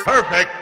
Perfect.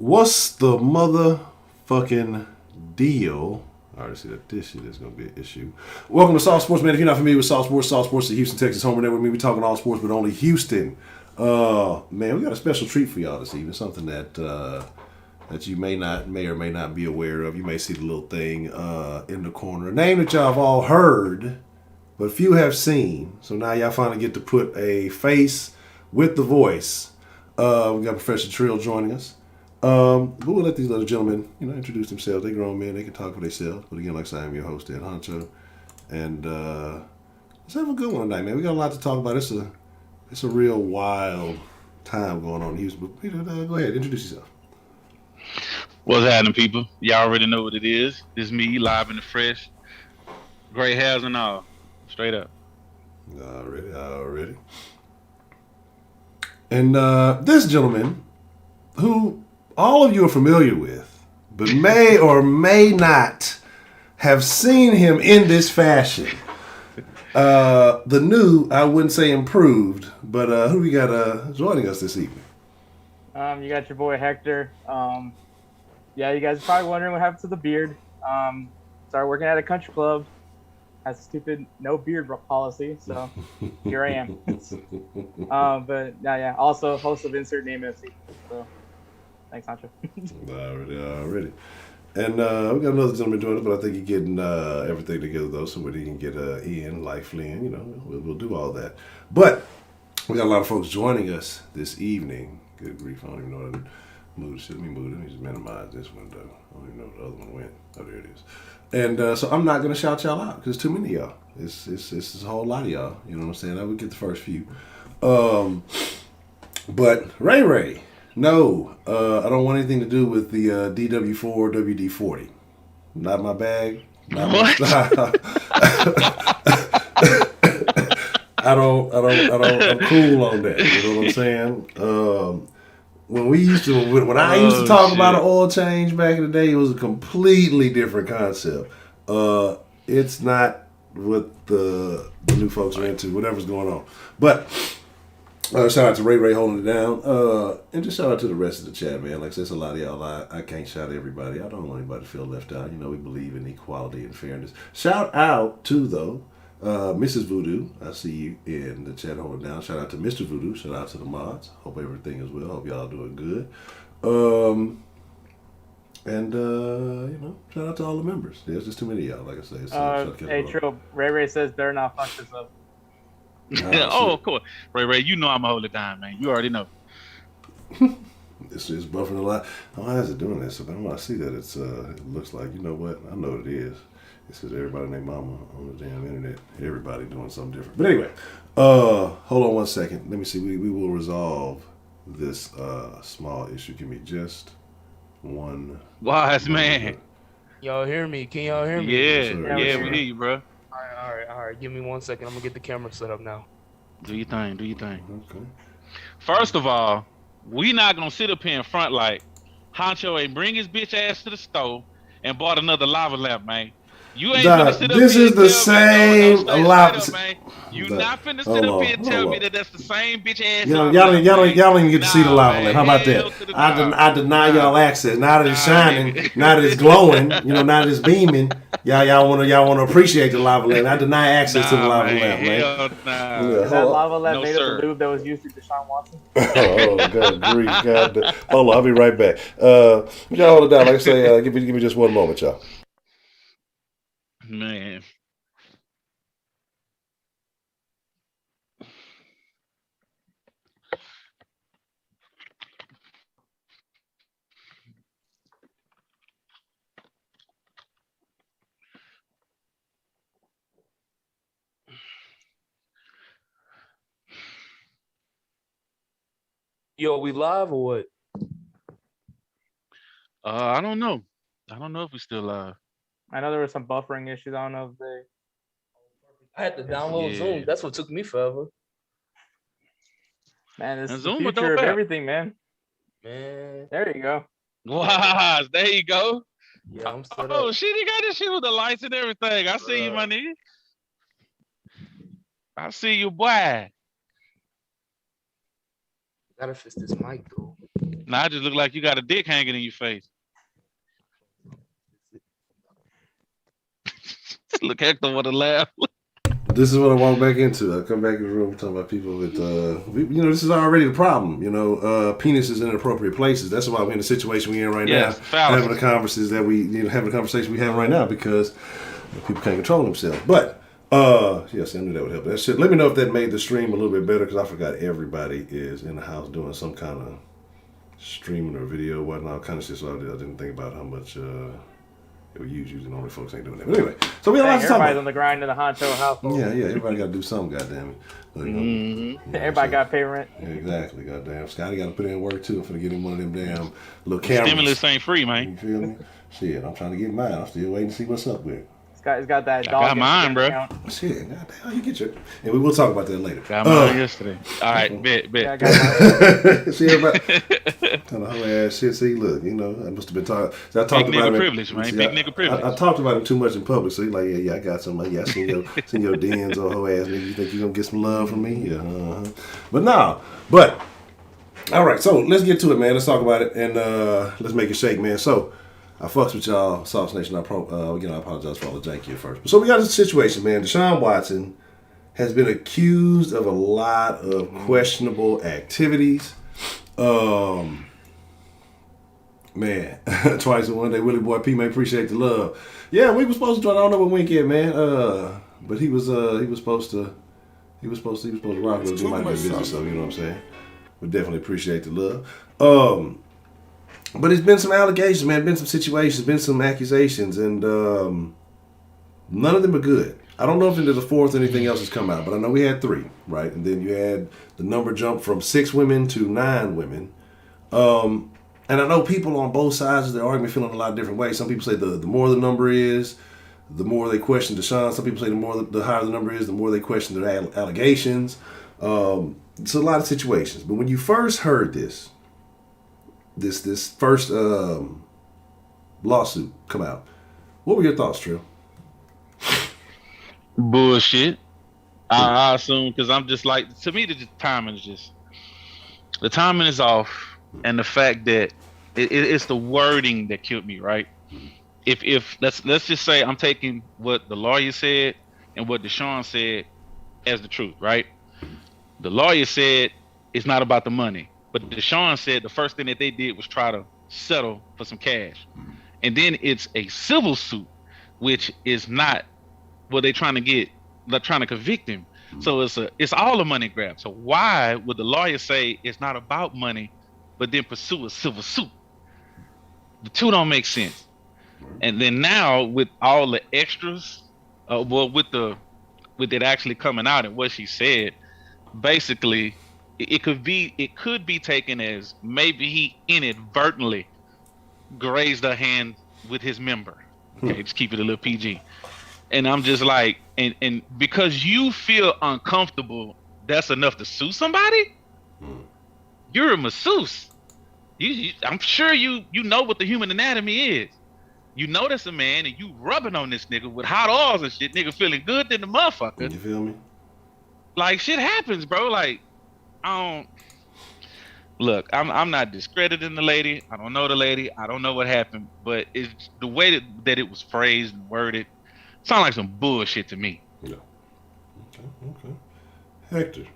What's the motherfucking deal? I already see that this shit is going to be an issue. Welcome to Soft Sports, man. If you're not familiar with Soft Sports is the Houston, Texas home network. We talking all sports, but only Houston. Man, we got a special treat for y'all this evening. Something that that you may or may not be aware of. You may see the little thing in the corner. A name that y'all have all heard, but few have seen. So now y'all finally get to put a face with the voice. We got Professor Trill joining us. But we'll let these little gentlemen, introduce themselves. They're grown men. They can talk for themselves. But again, like I said, I'm your host, Ed Honcho. And let's have a good one tonight, man. We got a lot to talk about. It's a real wild time going on in Houston. But go ahead, introduce yourself. What's happening, people? Y'all already know what it is. This me, live in the fresh. Gray hairs and all. Straight up. Already. And this gentleman, who all of you are familiar with, but may or may not have seen him in this fashion. The new, I wouldn't say improved, but who we got joining us this evening? You got your boy Hector. Yeah, you guys are probably wondering what happened to the beard. Started working at a country club. has a stupid no beard policy, so here I am. But yeah. Also host of Insert Name FC. So thanks, Honcho. Already. And we got another gentleman joining us, but I think he's getting everything together though, so he can get Ian, like Flynn, we'll do all that. But we got a lot of folks joining us this evening. Good grief, I don't even know how to move shit. Let me move it. Let me just minimize this window. I don't even know where the other one went. Oh, there it is. And so I'm not going to shout y'all out because there's too many of y'all. It's a whole lot of y'all. You know what I'm saying? I would get the first few. But Ray, no, I don't want anything to do with the DW4 WD-40. Not my bag. Not my style. I'm cool on that. You know what I'm saying? When I used to talk about an oil change back in the day, it was a completely different concept. It's not what the new folks are into, whatever's going on. But shout out to Ray holding it down. And just shout out to the rest of the chat, man. Like I said, it's a lot of y'all. I can't shout everybody. I don't want anybody to feel left out. We believe in equality and fairness. Shout out to, though, Mrs. Voodoo. I see you in the chat holding down. Shout out to Mr. Voodoo. Shout out to the mods. Hope everything is well. Hope y'all doing good. Shout out to all the members. There's just too many of y'all, like I say. Hey, Trill, Ray says they're not fuck this up. Oh, of course. Ray, you know I'm going to hold it down, man. You already know. It's buffering a lot. Why is it doing this? So then when I see that, it looks like, you know what? I know what it is. It says everybody and their mama on the damn internet. Everybody doing something different. But anyway, hold on one second. Let me see. We will resolve this small issue. Give me just one. Wise man. Y'all hear me? Can y'all hear me? Yeah, we hear you, bro. All right. Give me 1 second. I'm gonna get the camera set up now. Do your thing. Okay. First of all, we not gonna sit up here in front like Honcho ain't bring his bitch ass to the store and bought another lava lamp, man. You ain't finna sit up this here is and the tell me, same lava. man. You not finna sit up here and tell me that that's the same bitch ass. Y'all don't even get to see the lava lamp. How about that? I deny y'all access. Now that it's shining, now that it's glowing, now that it's beaming, y'all wanna appreciate the lava lamp. I deny access to the lava lamp, man. Hell nah. Is that lava lamp made sir. of the lube that was used for Deshaun Watson? Oh, God, grief, God. Hold on, I'll be right back. Y'all hold it down. Like I say, give me just one moment, y'all. Man. Yo, we live or what? I don't know. I don't know if we still live. I know there were some buffering issues. I don't know if they. I had to download Zoom. That's what took me forever. Man, this is the Zoom a future of dope app. everything, man. Man. There you go. Wow, there you go. Yeah, I'm set Oh up. shit, he got this shit with the lights and everything. I see you, my nigga. I see you, boy. Gotta fix this mic though. Now I just look like you got a dick hanging in your face. Look, Hector with a laugh. This is what I walk back into. I come back in the room talking about people with, this is already the problem. Penises in inappropriate places. That's why we're in the situation we're in right now. Having the conversations that having the conversation we have right now because people can't control themselves. But yes, I knew that would help. That shit. Let me know if that made the stream a little bit better because I forgot everybody is in the house doing some kind of streaming or video, whatnot, kind of shit. So I didn't think about how much. It would usually normally folks ain't doing that. But anyway, so we have a lot to talk about. Everybody's on the grind in the Honcho household. Yeah, everybody got to do something, goddamn it. Everybody got to pay rent. Yeah, exactly, goddamn. Scotty got to put in work too. I'm finna get him one of them damn little cameras. Stimulus ain't free, man. You feel me? Shit, I'm trying to get mine. I'm still waiting to see what's up with it. He's got that dog. I got mine, bro. Shit, goddamn, you get your. And we will talk about that later. Got mine yesterday. All right, bet. Yeah, I got mine. See everybody. Kind of whole ass shit. See, look, I must have been talking. I talked Big about nigga him. privilege, man. Big nigga privilege. I talked about him too much in public, so he's like, yeah, I got some. Yeah, I seen your DMs or whole ass nigga. You think you gonna get some love from me? Yeah. But no. All right. So let's get to it, man. Let's talk about it and let's make it shake, man. So I fucks with y'all, Sauce Nation. I apologize for all the janky at first. So we got this situation, man. Deshaun Watson has been accused of a lot of questionable activities. Man, twice in one day, Willie Boy P may appreciate the love. Yeah, we was supposed to join. I don't know what Wink at, man. But he was supposed to rock with us. He might be busy, so you know what I'm saying. We definitely appreciate the love. But it's been some allegations, man. Been some situations, been some accusations, and none of them are good. I don't know if there's a fourth or anything else has come out, but I know we had 3, right? And then you had the number jump from 6 women to 9 women. And I know people on both sides of the argument feeling a lot of different ways. Some people say the more the number is, the more they question Deshaun. Some people say the higher the number is, the more they question the allegations. It's a lot of situations. But when you first heard this first lawsuit come out, what were your thoughts, Trill? Bullshit. I assume, because I'm just like, to me, the timing is off. And the fact that it's the wording that killed me, right? If let's just say I'm taking what the lawyer said and what Deshaun said as the truth, right? The lawyer said it's not about the money, but Deshaun said the first thing that they did was try to settle for some cash, and then it's a civil suit, which is not what they're trying to get. They're trying to convict him, so it's all a money grab. So why would the lawyer say it's not about money, but then pursue a civil suit? The two don't make sense. And then now with all the extras, with it actually coming out and what she said, basically it could be taken as maybe he inadvertently grazed her hand with his member. Okay, just keep it a little PG. And I'm just like, and because you feel uncomfortable, that's enough to sue somebody? You're a masseuse. I'm sure you know what the human anatomy is. You notice a man and you rubbing on this nigga with hot oils and shit, nigga feeling good than the motherfucker. You feel me? Like, shit happens, bro. Like, look, I'm not discrediting the lady. I don't know the lady. I don't know what happened, but it's the way that it was phrased and worded. Sound like some bullshit to me. Yeah. Okay. Hector,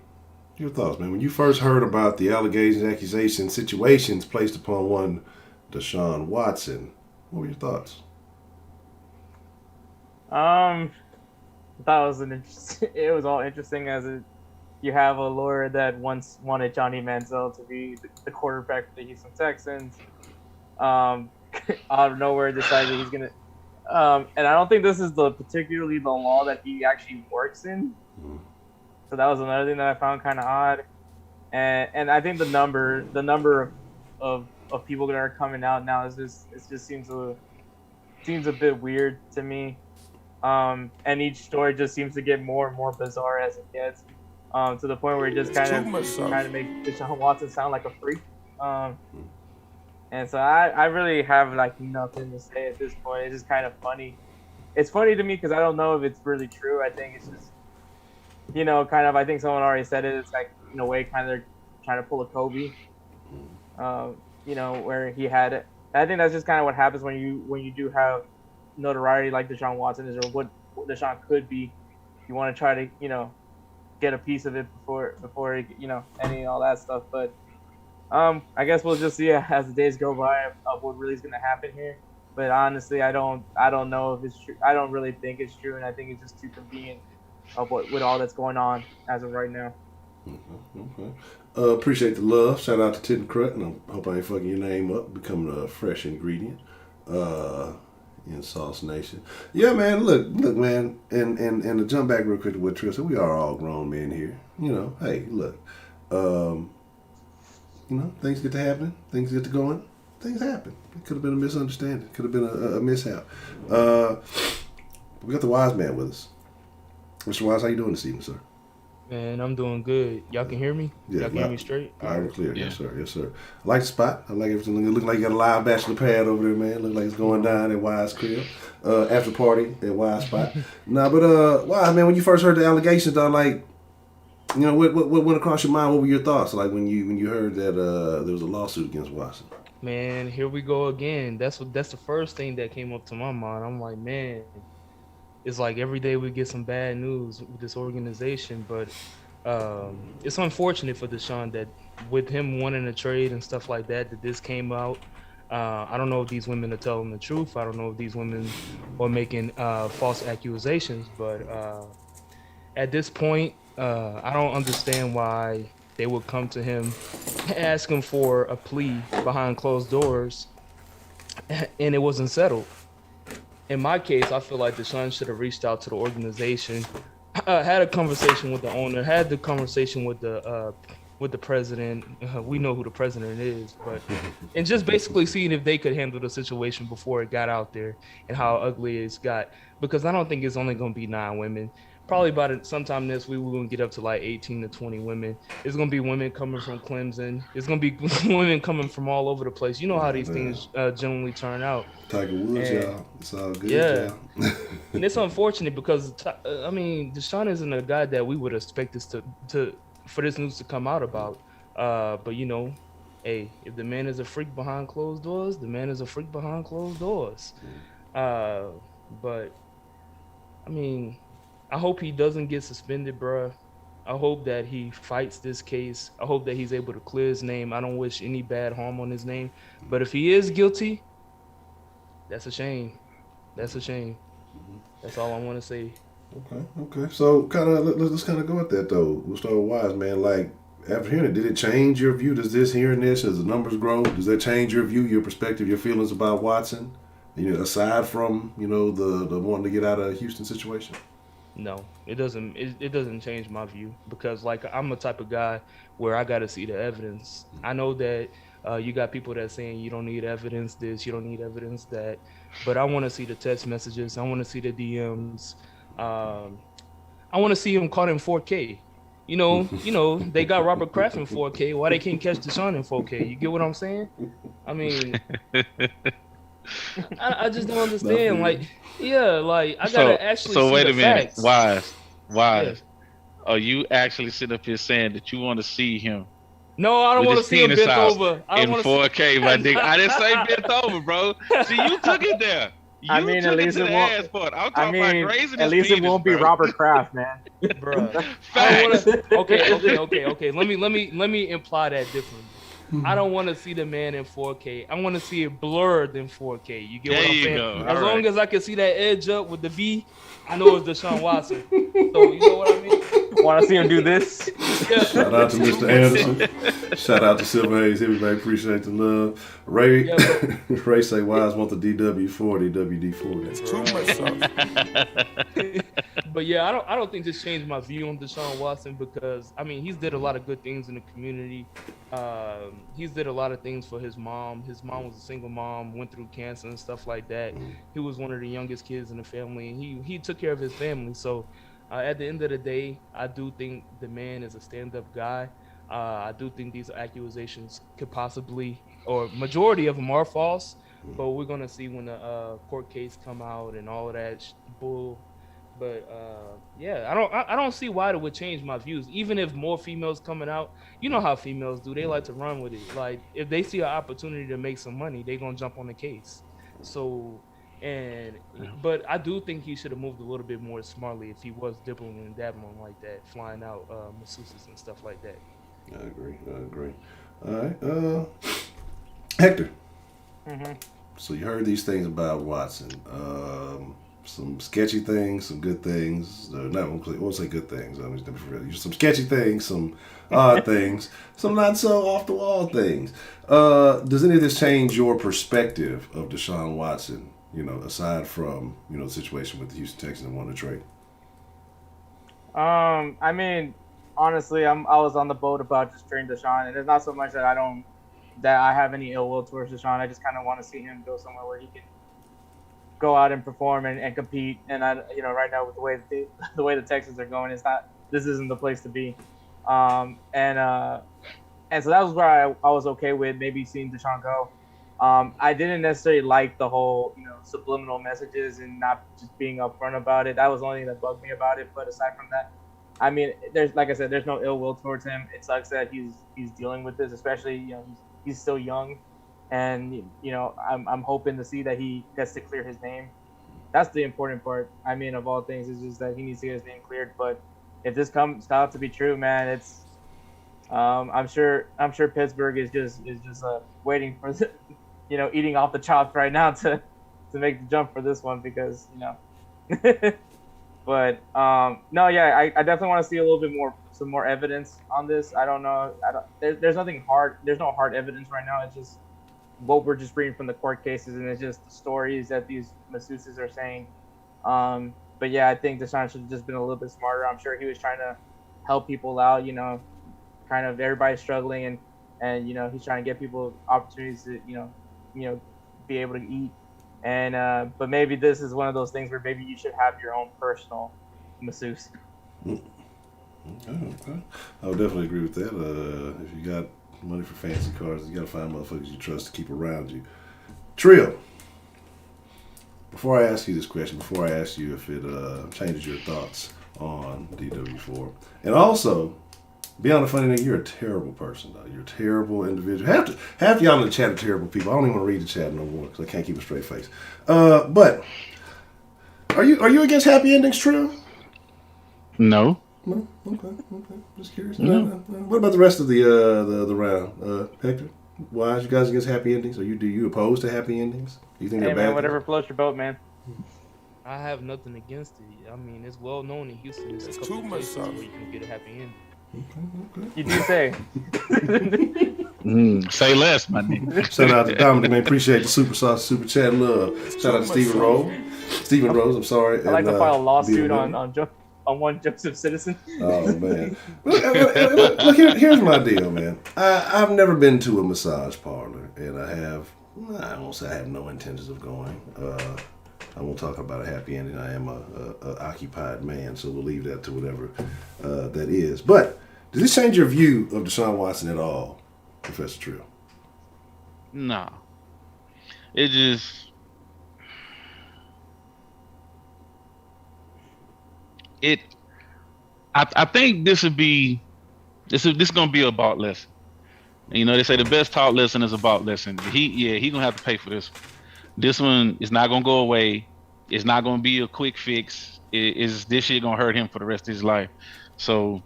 your thoughts, man? When you first heard about the allegations, accusations, situations placed upon one Deshaun Watson, what were your thoughts? I thought it was all interesting you have a lawyer that once wanted Johnny Manziel to be the quarterback for the Houston Texans. Out of nowhere decided he's gonna. And I don't think this is particularly the law that he actually works in. So that was another thing that I found kind of odd. And I think the number of people that are coming out now it just seems a bit weird to me. And each story just seems to get more and more bizarre as it gets. To the point where it just kind of makes Deshaun Watson sound like a freak. And so I really have like nothing to say at this point. It's just kind of funny. It's funny to me because I don't know if it's really true. I think it's just, kind of, I think someone already said it. It's like, in a way, kind of trying to pull a Kobe, where he had it. And I think that's just kind of what happens when you do have notoriety like Deshaun Watson is, or what Deshaun could be. You want to try to, get a piece of it before any all that stuff. But I guess we'll just see as the days go by of what really is going to happen here. But honestly, I don't know if it's true. I don't really think it's true, and I think it's just too convenient of with all that's going on as of right now. Okay. Appreciate the love. Shout out to Tin Crut, and I hope I ain't fucking your name up. Becoming a fresh ingredient in Sauce Nation. Yeah, man. Look, man. And to jump back real quick to what Trill said, we are all grown men here. Hey, look. Things get to happening. Things get to going. Things happen. It could have been a misunderstanding. Could have been a mishap. We got the wise man with us. Mr. Wise, how you doing this evening, sir? Man, I'm doing good. Y'all can hear me? Yeah, Y'all can hear me straight? All right, clear. Yeah. Yes, sir. Yes, sir. I like the spot. I like everything. It looks like you got a live bachelor pad over there, man. Look like it's going down at Wise crib. After party at Wise spot. Wise, man, when you first heard the allegations, what went across your mind? What were your thoughts? Like when you heard that there was a lawsuit against Watson? Man, here we go again. That's the first thing that came up to my mind. I'm like, man, it's like every day we get some bad news with this organization, but it's unfortunate for Deshaun that with him wanting a trade and stuff like that, that this came out. I don't know if these women are telling the truth. I don't know if these women are making false accusations, but at this point, I don't understand why they would come to him asking for a plea behind closed doors and it wasn't settled. In my case, I feel like Deshaun should have reached out to the organization, had a conversation with the owner, had the conversation with the president. We know who the president is, but and just basically seeing if they could handle the situation before it got out there and how ugly it's got. Because I don't think it's only going to be 9 women. Probably by sometime this week, we're going to get up to like 18 to 20 women. It's going to be women coming from Clemson. It's going to be women coming from all over the place. You know how these things generally turn out. Tiger Woods, y'all. It's all good, Yeah. y'all. And it's unfortunate because, I mean, Deshaun isn't a guy that we would expect this for this news to come out about. But, you know, hey, if the man is a freak behind closed doors, the man is a freak behind closed doors. But, I mean, I hope he doesn't get suspended, bruh. I hope that he fights this case. I hope that he's able to clear his name. I don't wish any bad harm on his name. But if he is guilty, that's a shame. That's a shame. That's all I want to say. Okay. So let's kind of go at that though. We'll start with Wise, man. Like after hearing it, did it change your view? Does hearing this as the numbers grow, does that change your view, your perspective, your feelings about Watson? You know, aside from the wanting to get out of a Houston situation. No, it doesn't. It doesn't change my view because like I'm a type of guy where I got to see the evidence. I know that you got people that saying you don't need evidence this, you don't need evidence that, but I want to see the text messages. I want to see the DMs. I want to see him caught in 4K. You know, they got Robert Kraft in 4K. Why they can't catch Deshaun in 4K? You get what I'm saying? I mean, I just don't understand. Like, yeah, like I gotta actually. So see wait the a minute, facts. Wise. Yeah. Are you actually sitting up here saying that you want to see him No, I don't with want to his see him penis bent out over. I in don't want to 4K, my nigga? I didn't say bent over, bro. See, you took it there. You I mean, took at it least to it the won't. ass part. I'm I talking about mean, grazing at his least penis, it won't be bro. Robert Kraft, man. bro. I don't Facts. want to. Okay. Let me imply that differently. I don't want to see the man in 4K. I want to see it blurred in 4K. You get There what I'm you saying? go. As All long right. as I can see that edge up with the V, I know it's Deshaun Watson. So you know what I mean? Want to see him do this? Yeah. Shout out to Mr. Anderson. Shout out to Silver Hayes. Everybody appreciate the love. Ray, Yeah, Ray say Wise want the DW40, WD40. It's too much sauce. But yeah, I don't think this changed my view on Deshaun Watson because I mean he's did a lot of good things in the community. He's did a lot of things for his mom. His mom was a single mom, went through cancer and stuff like that. He was one of the youngest kids in the family, and he took care of his family. So at the end of the day, I do think the man is a stand-up guy. I do think these accusations could possibly, or majority of them are false, but we're gonna see when the court case come out and all of that bull. But yeah, I don't see why it would change my views. Even if more females coming out, you know how females do. They like to run with it. Like if they see an opportunity to make some money, they gonna jump on the case. So but I do think he should have moved a little bit more smartly if he was dibbling and dabbling like that, flying out masseuses and stuff like that. I agree. All right. Hector. Mm-hmm. So you heard these things about Watson. Some sketchy things, some good things. I won't say good things. I mean, some sketchy things, some odd things, some not so off the wall things. Does any of this change your perspective of Deshaun Watson? You know, aside from the situation with the Houston Texans and wanting to trade. I mean, honestly, I was on the boat about just trading Deshaun, and it's not so much that I have any ill will towards Deshaun. I just kind of want to see him go somewhere where he can go out and perform and compete. And right now with the way the Texans are going, this isn't the place to be. And so that was where I was okay with maybe seeing Deshaun go. I didn't necessarily like the whole, subliminal messages and not just being upfront about it. That was the only thing that bugged me about it. But aside from that, I mean, like I said, there's no ill will towards him. It sucks that he's dealing with this, especially, he's still young. and I'm hoping to see that he gets to clear his name. That's the important part. I mean, of all things, is just that he needs to get his name cleared. But if this comes out to be true, man, it's I'm sure Pittsburgh is just waiting for eating off the chops right now to make the jump for this one because But no, yeah, I definitely want to see a little bit some more evidence on this. I don't know. There's nothing hard. There's no hard evidence right now. It's just what we're just reading from the court cases, and it's just the stories that these masseuses are saying. But yeah, I think Deshaun should have just been a little bit smarter. I'm sure he was trying to help people out. Kind of everybody's struggling, and he's trying to get people opportunities to be able to eat. And but maybe this is one of those things where maybe you should have your own personal masseuse. Okay. I would definitely agree with that. If you got money for fancy cars, you got to find motherfuckers you trust to keep around you. Trill, before I ask you this question, before I ask you if it changes your thoughts on DW4, and also, beyond the funny thing, you're a terrible person, though. You're a terrible individual. Half y'all in the chat are terrible people. I don't even want to read the chat no more because I can't keep a straight face. But are you against happy endings, Trill? No. No. Okay. Just curious. No. What about the rest of the round, Hector? Why are you guys against happy endings? Do you opposed to happy endings? Do you think Hey they're man, bad? whatever floats your boat, man. I have nothing against it. I mean, it's well known in Houston. There's a It's couple too much places sauce. where you can get a happy ending. Okay. You do say. Say less, my nigga. Shout out to Dominic, man. Appreciate the super sauce, super chat love. Shout out to Stephen Rose. Stephen Rose, I'm sorry. I like to file a lawsuit on on one Joseph Citizen. Oh man, look here's my deal, man. I've never been to a massage parlor, and I won't say I have no intentions of going. I won't talk about a happy ending. I am a occupied man, so we'll leave that to whatever that is. But does this change your view of Deshaun Watson at all, Professor Trill? No. It just I think this is gonna be a bought lesson. They say the best taught lesson is a bought lesson. He gonna have to pay for this. This one is not gonna go away. It's not gonna be a quick fix. This shit gonna hurt him for the rest of his life. So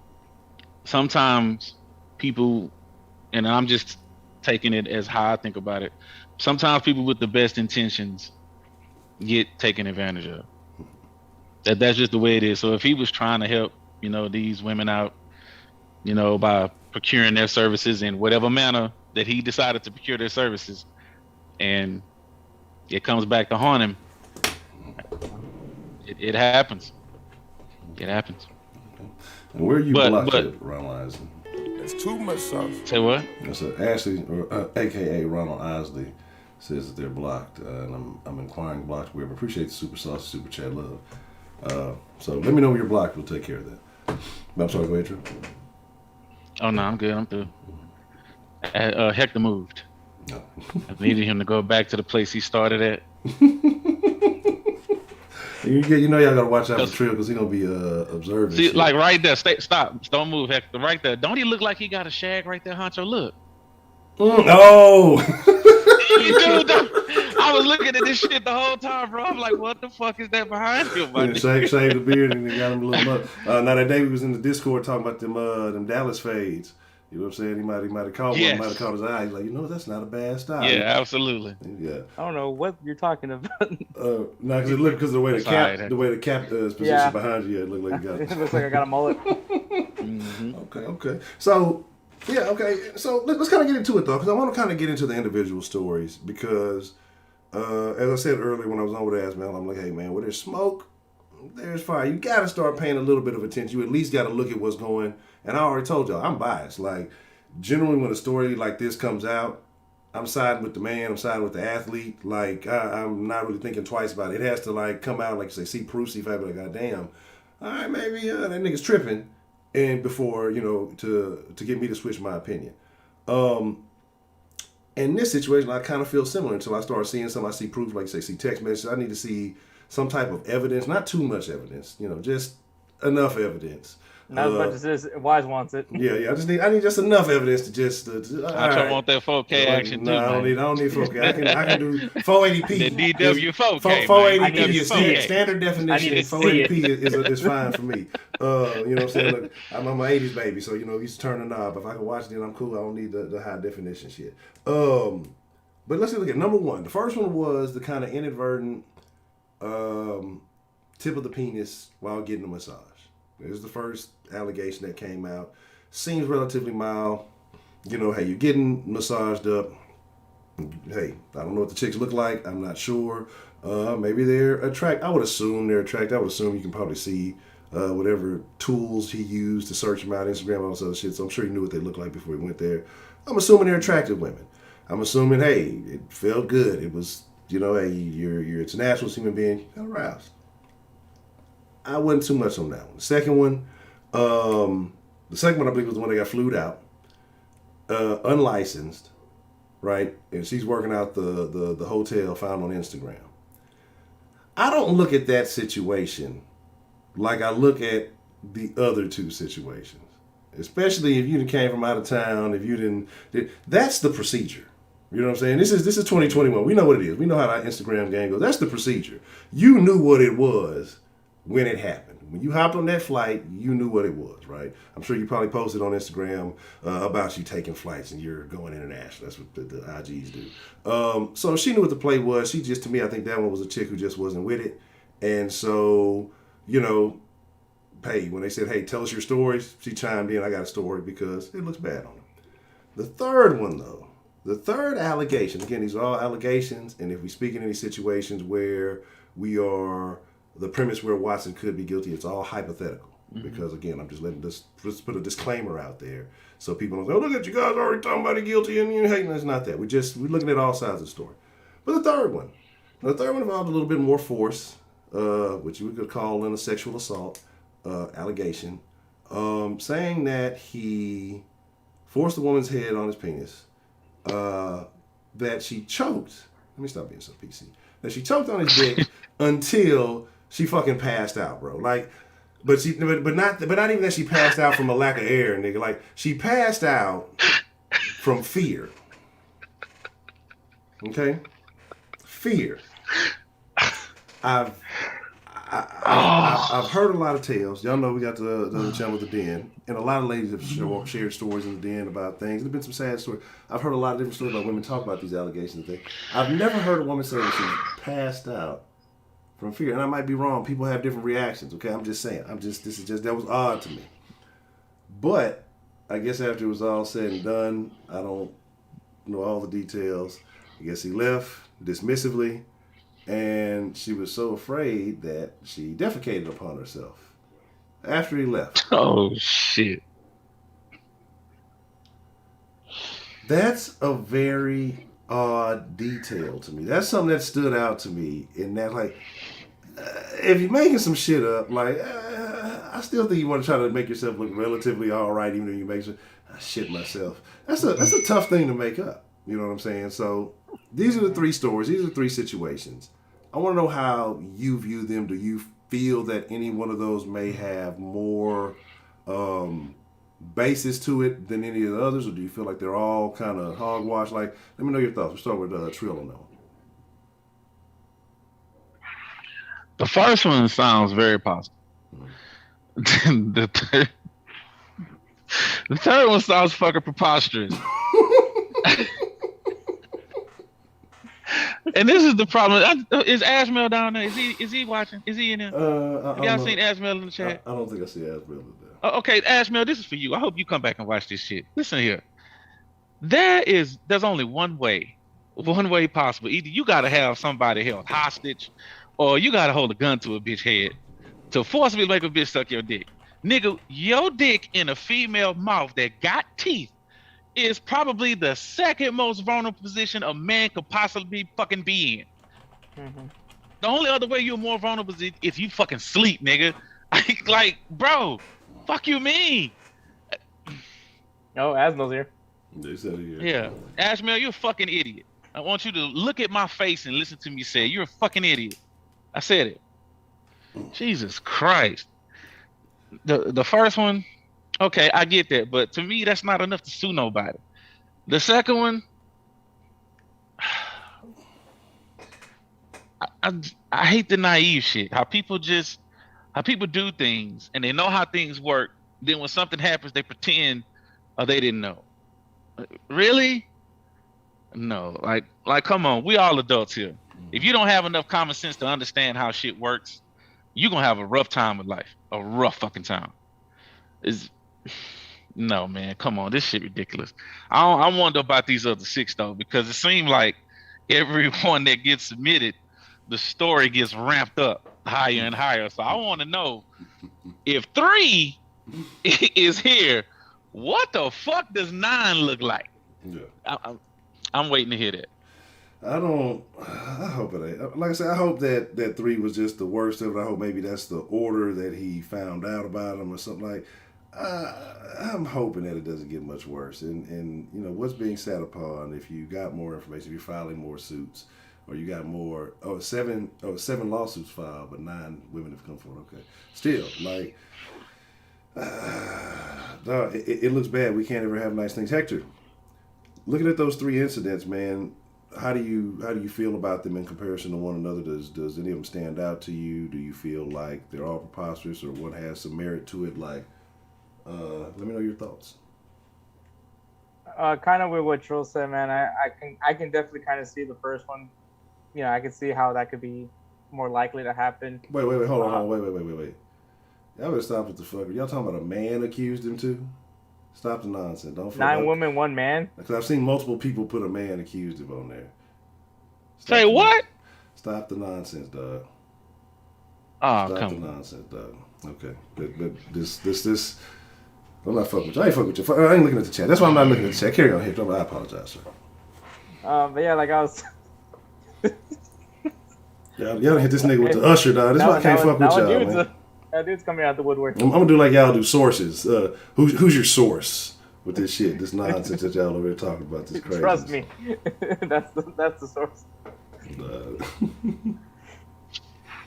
sometimes people, and I'm just taking it as how I think about it. Sometimes people with the best intentions get taken advantage of. That's just the way it is. So if he was trying to help, these women out, by procuring their services in whatever manner that he decided to procure their services, and it comes back to haunt him, it happens. It happens. And where are you blocked but at, Ronald Isley? It's too much sauce. Say what? That's Ashley, or AKA Ronald Isley, says that they're blocked, and I'm inquiring blocked where. But appreciate the super sauce, super chat love. So let me know when you're blocked. We'll take care of that. But I'm sorry, go ahead, Drew. Oh no, I'm good. I'm through. Hector moved. No. I needed him to go back to the place he started at. y'all gotta watch out for Trill because he's gonna be observing. See, shit. like right there. Stop. Don't move, Hector. Right there. Don't he look like he got a shag right there, Honcho? Look. No. Dude, I was looking at this shit the whole time, bro. I'm like, what the fuck is that behind him? Shave the beard and they got him a little mud. Now that day we was in the Discord talking about them Dallas fades. You know what I'm saying? He might have caught one, might have caught his eye. He's like, that's not a bad style. Yeah, absolutely. Yeah. I don't know what you're talking about. No, because the way the cap is positioned behind you, it looked like you got it looks like I got a mullet. Okay. So, So let's kind of get into it, though, because I want to kind of get into the individual stories because, as I said earlier when I was on with Asmel, I'm like, hey, man, where there's smoke, there's fire. You got to start paying a little bit of attention. You at least got to look at what's going. And I already told y'all, I'm biased. Like, generally when a story like this comes out, I'm siding with the man, I'm siding with the athlete. Like, I'm not really thinking twice about it. It has to, like, come out, like you say, see proof, see if I be like, God damn, all right, maybe that nigga's tripping. And before, to get me to switch my opinion. In this situation, I kind of feel similar until I start seeing I see proof, like say, see text messages. I need to see some type of evidence, not too much evidence, just enough evidence Not as much as this. Wise wants it. Yeah. I need just enough evidence to just. I want that 4K action too, I don't man. need 4K. I can do 480p. The DW 4K, 480p man. is 4K. standard definition. 480p is fine for me. You know what I'm saying? Look, I'm an 80s baby, so you know, you just turn the knob. If I can watch it, then I'm cool. I don't need the high definition shit. But let's look at number one. The first one was the kind of inadvertent tip of the penis while getting a massage. This is the first allegation that came out. Seems relatively mild. You know, hey, you're getting massaged up. Hey, I don't know what the chicks look like. I'm not sure. Maybe they're attracted. I would assume they're attracted. I would assume you can probably see whatever tools he used to search them out, Instagram, all this other shit. So I'm sure he knew what they looked like before he went there. I'm assuming they're attractive women. I'm assuming, hey, it felt good. It was, you know, hey, you're it's natural human being. You got aroused. I wasn't too much on that one. The second one I believe was the one that got flued out, unlicensed, right? And she's working out the hotel found on Instagram. I don't look at that situation like I look at the other two situations, especially if you came from out of town. If you didn't, that's the procedure. You know what I'm saying? This is 2021. We know what it is. We know how that Instagram game goes. That's the procedure. You knew what it was when it happened. When you hopped on that flight, you knew what it was, right? I'm sure you probably posted on Instagram about you taking flights and you're going international. That's what the IGs do. So she knew what the play was. She just, to me, I think that one was a chick who just wasn't with it. And so, you know, hey, when they said, hey, tell us your stories, she chimed in, I got a story because it looks bad on her. The third one, though, the third allegation, again, these are all allegations, and if we speak in any situations where we are, the premise where Watson could be guilty, it's all hypothetical. Mm-hmm. Because, again, I'm just letting this, just put a disclaimer out there so people don't say, oh, look at you guys already talking about it guilty and you're hating. It's not that. We're looking at all sides of the story. But the third one involved a little bit more force, which we could call in a sexual assault allegation, saying that he forced the woman's head on his penis, that she choked. Let me stop being so PC. That she choked on his dick until she fucking passed out, bro. Like, but not even that she passed out from a lack of air, nigga. Like, she passed out from fear. Okay, fear. I've heard a lot of tales. Y'all know we got the channel with the den, and a lot of ladies have shared stories in the den about things. There've been some sad stories. I've heard a lot of different stories about women talk about these allegations and things. I've never heard a woman say that she passed out from fear, and I might be wrong. People have different reactions. Okay, I'm just saying. That was odd to me. But I guess after it was all said and done, I don't know all the details. I guess he left dismissively. And she was so afraid that she defecated upon herself after he left. Oh, shit. That's a very odd detail to me. That's something that stood out to me in that, like, if you're making some shit up, like, I still think you want to try to make yourself look relatively all right, even though you make I shit myself. That's a tough thing to make up. You know what I'm saying? So these are the three stories. These are the three situations. I want to know how you view them. Do you feel that any one of those may have more basis to it than any of the others, or do you feel like they're all kind of hogwash? Like, let me know your thoughts. We'll start with Trill on that one. The first one sounds very positive. The third one sounds fucking preposterous. And this is the problem. Is Ashmel down there? Is he watching? Is he in there? Have y'all seen Ashmel in the chat? I don't think I see Ashmel in there. Oh, okay, Ashmel, this is for you. I hope you come back and watch this shit. Listen here. There's only one way possible. Either you gotta have somebody held hostage, or you gotta hold a gun to a bitch head to forcibly make a bitch suck your dick. Nigga, your dick in a female mouth that got teeth is probably the second most vulnerable position a man could possibly fucking be in. Mm-hmm. The only other way you're more vulnerable is if you fucking sleep, nigga. Like, bro, fuck you mean? Oh, Asmo's here. They said it here. Yeah. Ashmel, you're a fucking idiot. I want you to look at my face and listen to me say, you're a fucking idiot. I said it. Jesus Christ. The first one, okay, I get that, but to me, that's not enough to sue nobody. The second one, I, I hate the naive shit. How people do things and they know how things work. Then when something happens, they pretend they didn't know. Really? No. Come on. We all adults here. If you don't have enough common sense to understand how shit works, you're gonna have a rough time with life. A rough fucking time. Is no man. Come on. This shit ridiculous. I wonder about these other six though, because it seemed like everyone that gets submitted, the story gets ramped up higher and higher. So I want to know if three is here, what the fuck does nine look like? Yeah. I'm waiting to hear that. I don't. I hope it ain't. Like I said, I hope that three was just the worst of it. I hope maybe that's the order that he found out about him or something like. I'm hoping that it doesn't get much worse. And you know what's being sat upon. If you got more information, if you're filing more suits, or you got more. Seven lawsuits filed, but 9 women have come forward. Okay, still like. No, it looks bad. We can't ever have nice things. Hector, looking at those 3 incidents, man, how do you feel about them in comparison to one another? Does any of them stand out to you? Do you feel like they're all preposterous, or one has some merit to it? Like, let me know your thoughts. Kind of with what Trill said, man. I can definitely kind of see the first one. You know, I can see how that could be more likely to happen. Wait, hold on, wait. Y'all better stop with the fucker. Y'all talking about a man accused him too? Stop the nonsense. Don't fuck 9 up. women, 1 man. Because I've seen multiple people put a man accused him on there. Say what? Stop the nonsense, dog. Oh, Stop the come on. nonsense, dog. Okay, but this. I'm not fucking with you. I ain't fucking with you. I ain't looking at the chat. That's why I'm not looking at the chat. Carry on, Hector. I apologize, sir. But yeah, like I was. Y'all done hit this nigga with the usher, dog. This is why I can't fuck with y'all, man. That dude's coming out the woodwork. I'm gonna do like y'all do sources. Who's your source with this shit, this nonsense that y'all over here talking about? This crazy. Trust me, that's the source.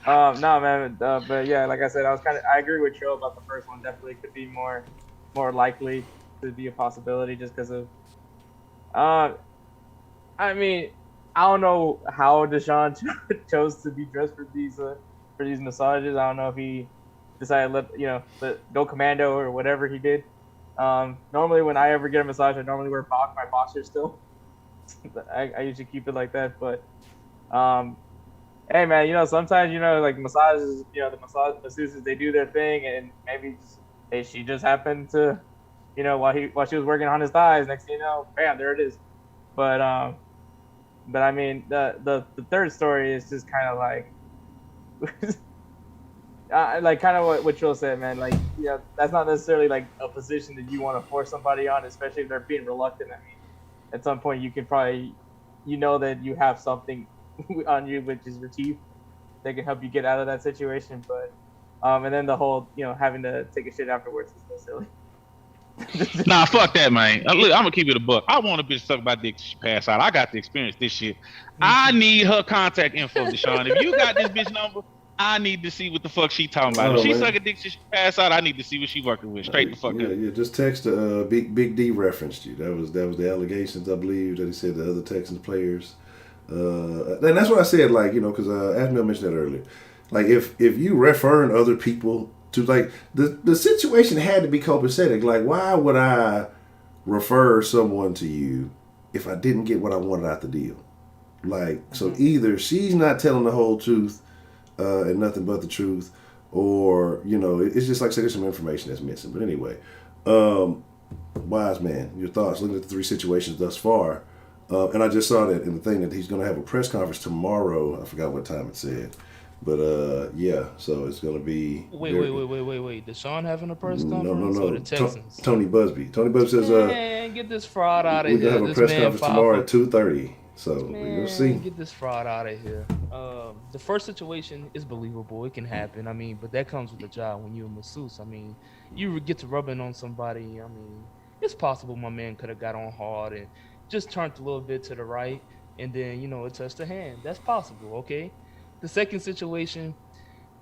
No, man. But yeah, like I said, I agree with Joe about the first one. Definitely could be more likely to be a possibility just because of. I mean, I don't know how Deshaun chose to be dressed for these massages. I don't know if he decided let go commando or whatever he did. Normally when I ever get a massage, I normally wear my boxers still. I usually keep it like that, but hey man, sometimes like massages, the masseuses, they do their thing, and maybe she just happened to, while she was working on his thighs, next thing you know, bam, there it is. But I mean the third story is just kind of like. Like kind of what Trill said, man. Like, that's not necessarily like a position that you want to force somebody on, especially if they're being reluctant. I mean, at some point you can probably, that you have something on you, which is your teeth, that can help you get out of that situation. But, and then the whole, having to take a shit afterwards is so silly. Nah, fuck that, man. Look, I'm gonna keep it a buck. I want a bitch to talk about dick she pass out. I got to experience this shit. I need her contact info, Deshaun. If you got this bitch number, I need to see what the fuck she talking about. If she suck a dick, she pass out. I need to see what she working with. Straight the fuck up. Yeah. Just text. Big D referenced you. That was the allegations, I believe, that he said the other Texans players. And that's what I said. Like, because Asmel mentioned that earlier. Like, if you referring other people to, like, the situation had to be copacetic. Like, why would I refer someone to you if I didn't get what I wanted out the deal? Like, so either she's not telling the whole truth. And nothing but the truth, or it's just like I said, there's some information that's missing. But anyway, wise man, your thoughts looking at the 3 situations thus far, and I just saw that in the thing that he's going to have a press conference tomorrow. I forgot what time it said, but yeah, so it's going to be. Wait. Deshaun having a press conference? No. Or the Texans? Tony Busby. Tony Busby says, "Man, get this fraud out of here." We're going to have a press conference tomorrow at 2:30. So we'll see. Get this fraud out of here. The first situation is believable. It can happen. I mean, but that comes with the job when you're a masseuse. I mean, you get to rubbing on somebody. I mean, it's possible my man could have got on hard and just turned a little bit to the right, and then it touched the hand. That's possible. Okay. The second situation,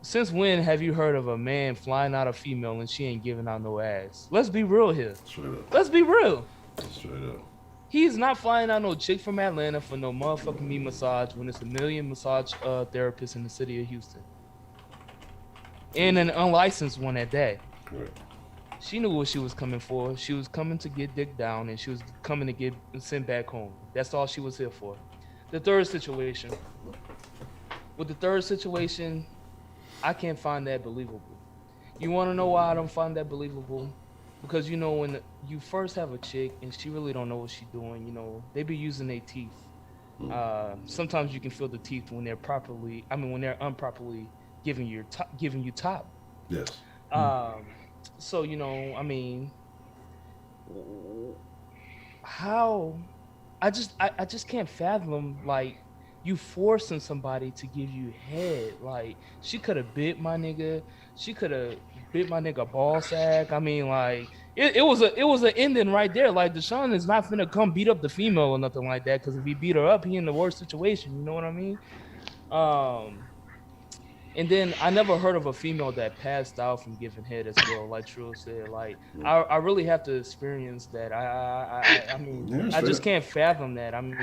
Since when have you heard of a man flying out a female and she ain't giving out no ass? Let's be real here. Straight up. Let's be real. Straight up. He's not flying out no chick from Atlanta for no motherfucking me massage when it's a million massage therapists in the city of Houston. And an unlicensed one at that. Right. She knew what she was coming for. She was coming to get dick down and she was coming to get sent back home. That's all she was here for. The third situation. With the third situation, I can't find that believable. You want to know why I don't find that believable? Because, you know, when you first have a chick and she really don't know what she's doing, you know, they be using their teeth. Sometimes you can feel the teeth when they're when they're improperly giving you top. Yes. So, you know, I mean, how I just can't fathom, like, you forcing somebody to give you head. Like, she could have bit my nigga. She could have bit my nigga ball sack. I mean, like, it was an ending right there. Like, Deshaun is not finna come beat up the female or nothing like that, because if he beat her up, he in the worst situation. You know what I mean? And then I never heard of a female that passed out from giving head as well. Like Trill said, like, I really have to experience that. I mean, Yeah, I just can't fathom that. I mean,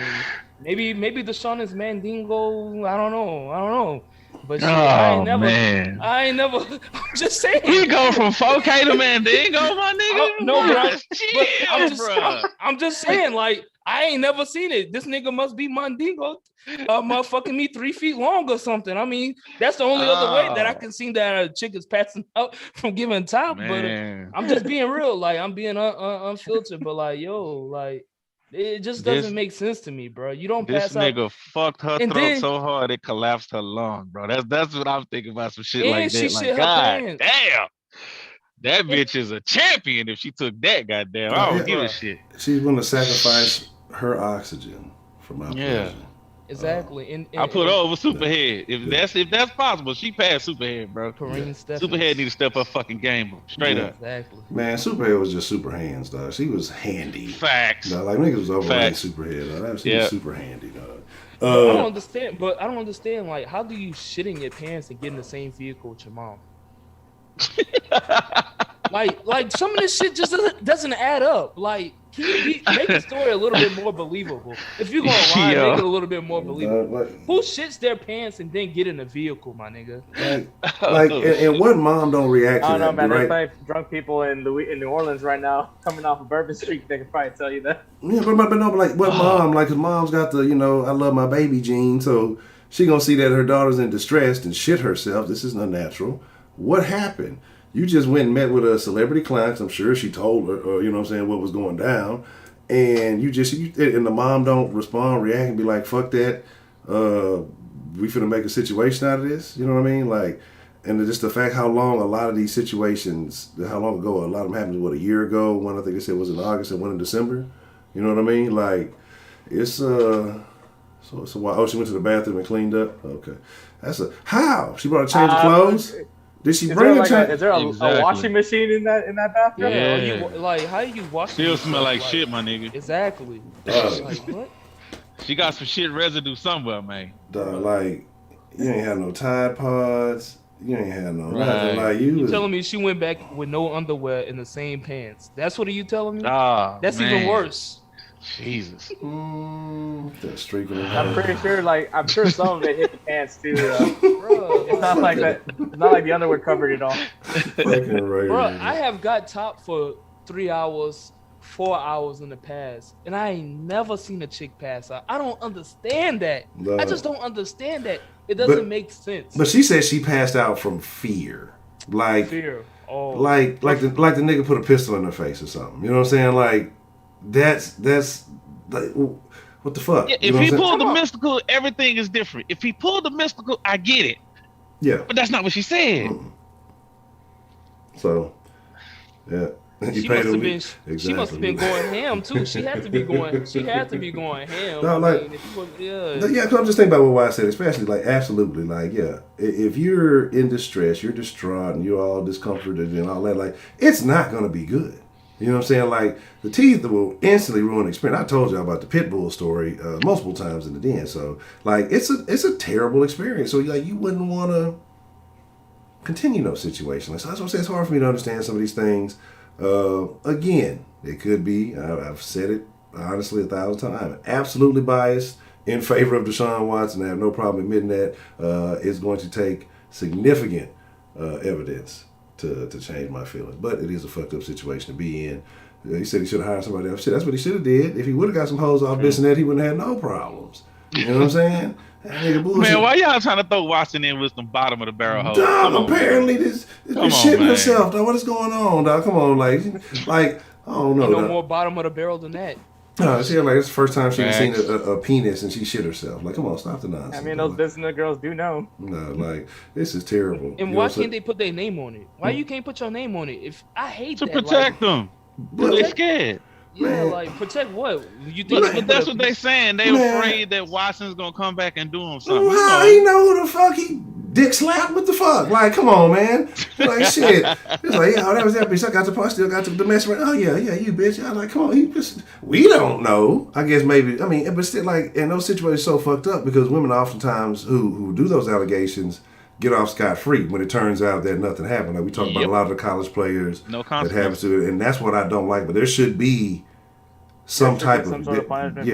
maybe Deshaun is Mandingo. I don't know. But shit, I ain't never. I'm just saying. He go from 4K to Mandingo, my nigga. No, bro. Chill, I'm just saying, like, I ain't never seen it. This nigga must be Mandingo, motherfucking me 3 feet long or something. I mean, that's the only other way that I can see that a chick is passing out from giving top. Man. But I'm just being real. Like, I'm being unfiltered. But, like, yo, like, it just doesn't make sense to me, bro. You don't pass This out. nigga fucked her And throat then- so hard it collapsed her lung, bro. That's what I'm thinking about, some shit And like she that. shit Like, her God pants. damn. That bitch is a champion if she took that, goddamn. I don't give a shit. She's willing to sacrifice her oxygen for my pleasure. Exactly. And I put her over Superhead. If that's possible, she passed Superhead, bro. Kareem Stephens. Superhead need to step her fucking game up. Straight up. Exactly. Man, Superhead was just super hands, dog. She was handy. Facts. Dog. Like, niggas was overrating Facts. Superhead, dog. She was super handy, dog. I don't understand, like, how do you shit in your pants and get in the same vehicle with your mom? like some of this shit just doesn't add up. Like, can you make the story a little bit more believable? If you're gonna lie, make it a little bit more believable. Who shits their pants and then get in a vehicle, my nigga? And what mom don't react to I don't know, that, man. right? There's probably drunk people in New Orleans right now coming off of Bourbon Street. They can probably tell you that. Yeah, but like, what mom? Like, 'cause mom's got the, I love my baby gene, so she gonna see that her daughter's in distress and shit herself. This is unnatural. What happened? You just went and met with a celebrity client, 'cause I'm sure she told her, what was going down. And and the mom don't respond, react, and be like, fuck that. We finna make a situation out of this. You know what I mean? Like, and just the fact how long a lot of these situations, how long ago, a lot of them happened, a year ago? One, I think they said was in August and one in December. You know what I mean? Like, it's, so why? Oh, she went to the bathroom and cleaned up? Okay. How? She brought a change of clothes? Did she bring a change? Is there a washing machine in that bathroom? Yeah. Like, how do you wash? Still smell like shit, my nigga. Exactly. Like, what? She got some shit residue somewhere, man. Like, you ain't had no Tide Pods. You ain't had no nothing. Like, you telling me she went back with no underwear in the same pants? That's what are you telling me? That's man. Even worse. Jesus. That streak in the I'm pretty sure, I'm sure some of it hit the pants too. Bro, it's not like that. It's not like the underwear covered it all. Fucking right. Bro, I have got top for 3 hours, 4 hours in the past, and I ain't never seen a chick pass out. I don't understand that. I just don't understand that. It doesn't make sense. But she said she passed out from fear. Like fear. Oh. Like the nigga put a pistol in her face or something. You know what I'm saying? Like, that's like, what the fuck? Yeah, if he pulled the mystical, everything is different. If he pulled the mystical, I get it. Yeah. But that's not what she said. So, yeah. She must have been going ham too. She had to be going ham. No, like, because I'm just thinking about what Wyatt said, especially, like, absolutely, like, yeah, if you're in distress, you're distraught, and you're all discomforted and all that, like, it's not gonna be good. You know what I'm saying? Like, the teeth will instantly ruin the experience. I told you about the pit bull story multiple times in the den. So, like, it's a terrible experience. So, like, you wouldn't want to continue those situations. So that's what I say. It's hard for me to understand some of these things. Again, it could be. I've said it honestly 1,000 times. I'm absolutely biased in favor of Deshaun Watson. I have no problem admitting that. It's going to take significant evidence to change my feelings. But it is a fucked up situation to be in. He said he should have hired somebody else. Shit, that's what he should have did. If he would have got some hoes off this and that, he wouldn't have had no problems. You know what I'm saying? That nigga bullshit. Man, why y'all trying to throw Watson in with some bottom of the barrel hoes? Dog, apparently this bitch shitting herself, dog. What is going on, dog? Come on, like I don't know. Ain't no more bottom of the barrel than that. No, she like it's the first time she's seen a penis and she shit herself. Like, come on, stop the nonsense. I mean, those business girls do know. No, like this is terrible. And why can't they put their name on it? Why you can't put your name on it? If I hate to that, protect them, they scared. Yeah, Man. like protect what? You think? But that's what they saying. They afraid that Watson's gonna come back and do him something. How he know who the fuck he dick slapped? What the fuck? Like, come on, man. Like, shit. It's like, yeah, that was that bitch. I got the still got the mess right. Oh yeah, you bitch. I like, come on. We don't know. I guess maybe. I mean, but still, like, in those situations, so fucked up because women oftentimes who do those allegations get off scot-free when it turns out that nothing happened. Like we talk about a lot of the college players that happens to it, and that's what I don't like. But there should be some type of punishment.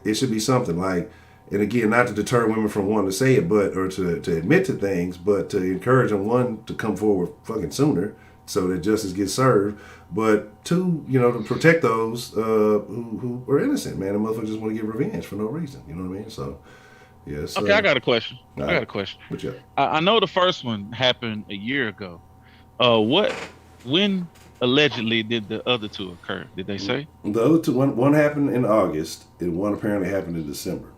It should be something like, and again, not to deter women from wanting to say it, but or to admit to things, but to encourage them, one, to come forward fucking sooner so that justice gets served, but two, to protect those who are innocent, man. And motherfuckers just want to get revenge for no reason. You know what I mean? So. Yes. Okay, I got a question. Right. What you got? I know the first one happened a year ago. When allegedly did the other two occur? Did they say? The other two, one happened in August, and one apparently happened in December.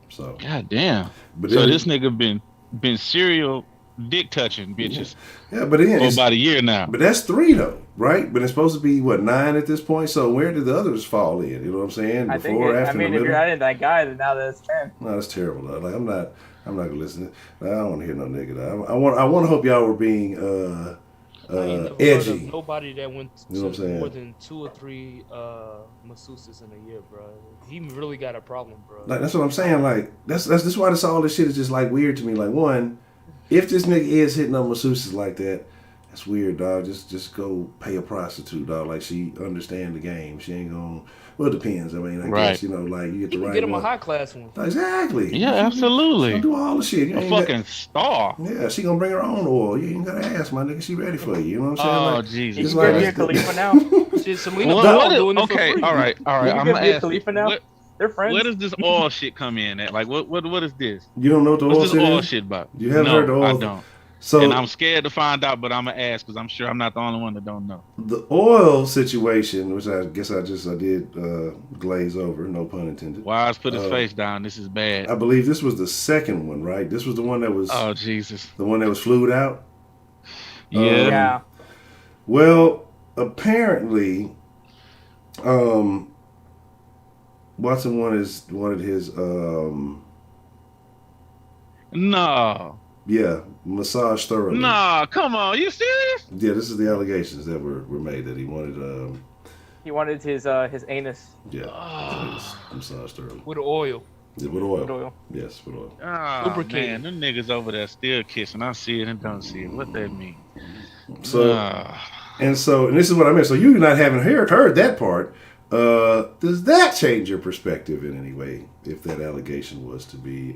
So. God damn. But so this nigga been serial dick touching bitches. Yeah, but again, for about a year now. But that's 3 though, right? But it's supposed to be 9 at this point. So where did the others fall in? You know what I'm saying? Before, after, if you're adding that guy, then now that's 10. No, that's terrible. Though. Like I'm not gonna listen. I don't want to hear no nigga. Though. I want to hope y'all were being edgy. Nobody that went to more than 2 or 3 masseuses in a year, bro. He really got a problem, bro. Like that's what I'm saying. Like that's why all this shit is just like weird to me. Like one. If this nigga is hitting on masseuses like that, that's weird, dog. Just go pay a prostitute, dog. Like she understand the game. She ain't gonna. Well, it depends. I mean, I guess like you get the right. Get him a high class one. Exactly. Yeah, absolutely. She'll do all the shit. A fucking star. Yeah, she gonna bring her own oil. You ain't gotta ask, my nigga. She ready for you. You know what I'm saying? Oh like, Jesus. You can be a Khalifa now. She's Selena doing it for free. All right. I'm gonna ask. Khalifa now. They're friends. Where does this oil shit come in at? Like, what is this? You don't know what the What's oil shit about? You haven't heard the oil? I don't. So, and I'm scared to find out, but I'm gonna ask because I'm sure I'm not the only one that don't know. The oil situation, which I guess I did glaze over, no pun intended. Wise put his face down. This is bad. I believe this was the second one, right? This was the one that was. Oh Jesus! The one that was flued out. Yeah. Well, apparently, Watson wanted his No. Yeah, massage thoroughly. Nah, come on, you serious? Yeah, this is the allegations that were made that he wanted. He wanted his anus. Yeah, massage thoroughly with oil. Yeah, with oil. Yes, with oil. Oh man, them niggas over there still kissing. I see it and don't see it. What that mean? So, and this is what I meant. So you not having heard that part. Does that change your perspective in any way if that allegation was to be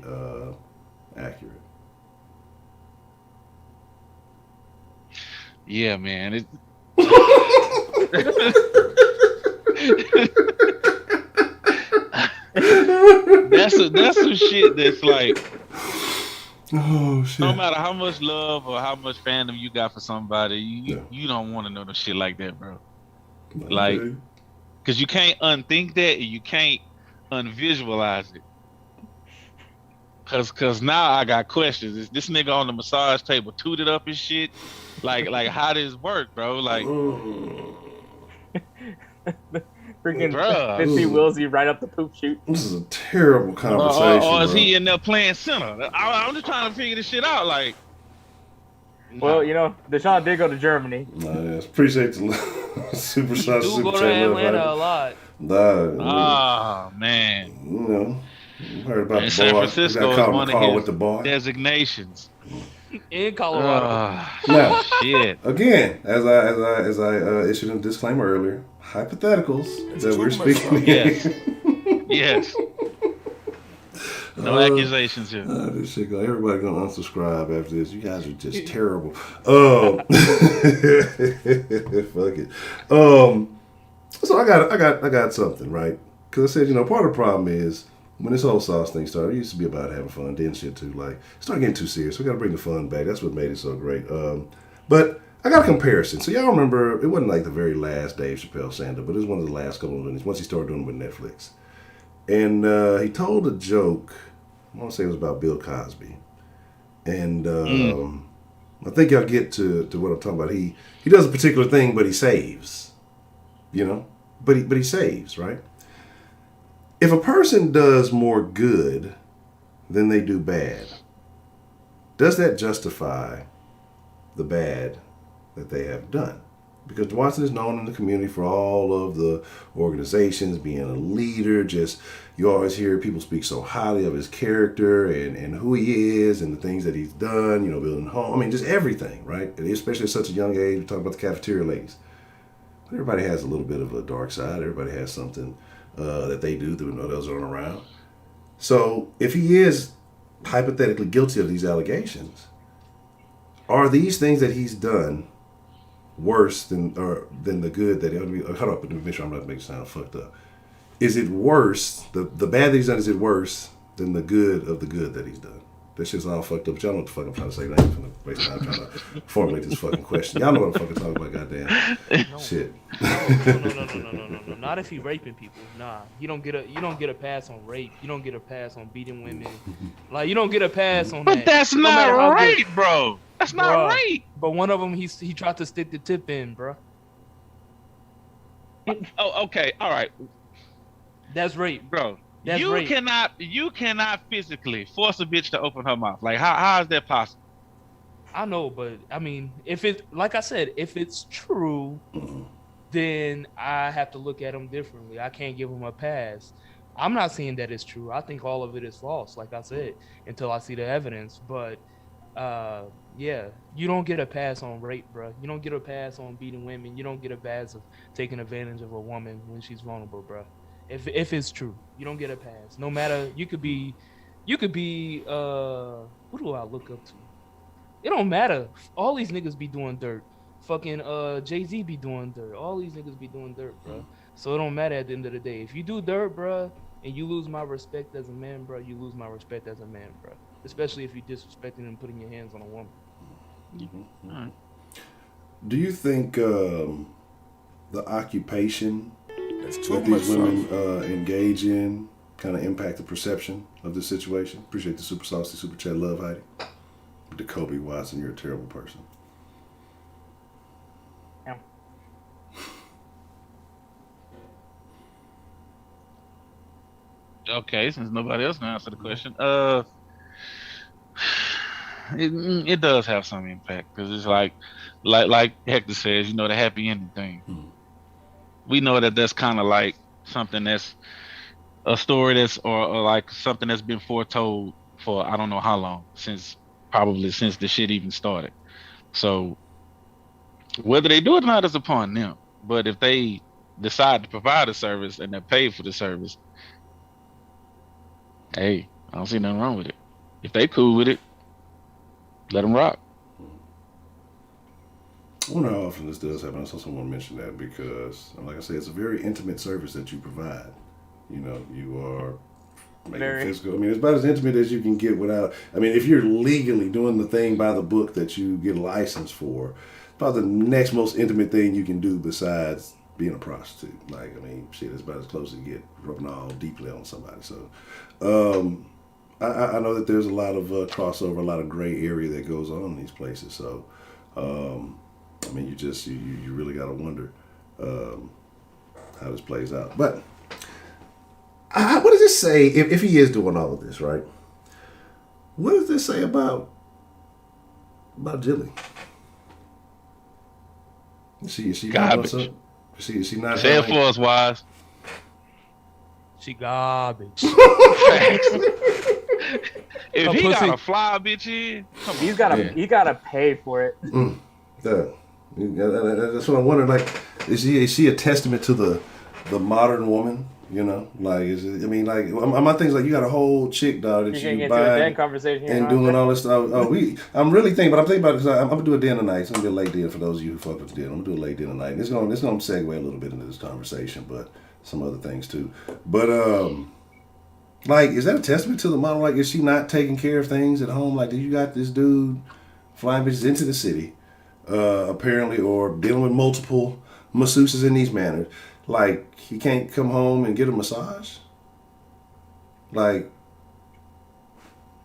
accurate? Yeah, man. That's some shit that's like, oh shit. No matter how much love or how much fandom you got for somebody, you don't want to know the shit like that, bro. Okay. Like, because you can't unthink that and you can't unvisualize it. Cause now I got questions. Is this nigga on the massage table tooted up and shit? Like how does this work, bro? Like freaking 50 Willsy right up the poop chute. This is a terrible conversation. Or is he in there playing center? I'm just trying to figure this shit out. Like, well, Deshaun did go to Germany. Yes. Appreciate the super shot. You do go to Atlanta a lot. Man. You heard about and the San bar. Francisco is one of his with the bar. designations. In Colorado. Now, Shit. again, as I issued a disclaimer earlier, hypotheticals that too we're much speaking. Yes. Yes. No accusations here. This shit go. Everybody gonna unsubscribe after this. You guys are just terrible. Fuck it. So I got something, right? Because I said, part of the problem is when this whole sauce thing started, it used to be about having fun, then shit too. Like, it started getting too serious. We got to bring the fun back. That's what made it so great. But I got a comparison. So y'all remember, it wasn't like the very last Dave Chappelle stand-up, but it was one of the last couple of ones once he started doing it with Netflix. And he told a joke. I want to say it was about Bill Cosby. And I think y'all get to what I'm talking about. He does a particular thing, but he saves. But he saves, right? If a person does more good than they do bad, does that justify the bad that they have done? Because Watson is known in the community for all of the organizations, being a leader. Just, you always hear people speak so highly of his character and who he is and the things that he's done, building home. I mean, just everything, right? And especially at such a young age. We talk about the cafeteria ladies. But everybody has a little bit of a dark side. Everybody has something that they do that others aren't around. So if he is hypothetically guilty of these allegations, are these things that he's done worse than the good that hold up, make sure I'm not making it sound fucked up. Is it worse, the bad that he's done, is it worse than the good of the good that he's done? That shit's all fucked up. But y'all know what the fuck I'm trying to say. I ain't finna waste time trying to formulate this fucking question. Y'all know what I'm fucking talking about, goddamn. No. Shit. No. Not if he raping people. Nah, you don't get a pass on rape. You don't get a pass on beating women. Like, you don't get a pass on that. But that's No matter how not good- rape, bro. That's not Bruh. rape. But one of them, he tried to stick the tip in, bro. Oh, okay. All right, That's rape. bro. That's you rape. cannot physically force a bitch to open her mouth. Like, how is that possible? I know, but I mean, like I said, if it's true, then I have to look at him differently. I can't give him a pass. I'm not saying that it's true. I think all of it is false, like I said, until I see the evidence. But yeah, you don't get a pass on rape, bro. You don't get a pass on beating women. You don't get a pass of taking advantage of a woman when she's vulnerable, bro. If it's true, you don't get a pass. No matter, you could be who do I look up to? It don't matter. All these niggas be doing dirt. Fucking Jay-Z be doing dirt. All these niggas be doing dirt, bro. So it don't matter at the end of the day. If you do dirt, bro, and you lose my respect as a man, bro, you lose my respect as a man, bro. Especially if you disrespecting and putting your hands on a woman. Alright. Do you think the occupation That's too that much these women sauce. engage in kind of impact the perception of this situation? Appreciate the super saucy super chat, love Heidi. Jacoby Watson, you're a terrible person. Yeah. Okay, since nobody else can answer the question, it does have some impact because it's like Hector says, the happy ending thing. We know that that's kind of like something that's a story that's or like something that's been foretold for I don't know how long, probably since the shit even started. So whether they do it or not is upon them. But if they decide to provide a service and they're paid for the service, hey, I don't see nothing wrong with it. If they cool with it, let them rock. I wonder how often this does happen. I also want to mention that because, like I said, it's a very intimate service that you provide. You are making Very. physical. I mean, it's about as intimate as you can get without. I mean, if you're legally doing the thing by the book that you get a license for, probably the next most intimate thing you can do besides being a prostitute. Like, I mean, shit, it's about as close as you get rubbing all deeply on somebody. So, I know that there's a lot of crossover, a lot of gray area that goes on in these places. So, I mean, you really got to wonder how this plays out. But what does this say if he is doing all of this, right? What does this say about Jilly? Is she Garbage. Not is she not? Say it for us, Wise. She garbage. If A he pussy- got a fly bitch in, come He's on. gotta Yeah. he gotta pay for it. Yeah. That's what I'm wondering. Like, is she a testament to the modern woman? You know, like, is it? I mean, like, my thing's like, you got a whole chick, dog, that You're getting you into a buy den conversation here, and huh? doing all this stuff. I'm really thinking, but I'm thinking about it because I'm gonna do a den tonight. It's gonna be a late den for those of you who fuck with the den. I'm gonna do a late den tonight. And it's gonna segue a little bit into this conversation, but some other things too. But like, is that a testament to the model? Like, is she not taking care of things at home? Like, you got this dude flying bitches into the city, apparently, or dealing with multiple masseuses in these manners. Like, he can't come home and get a massage? Like,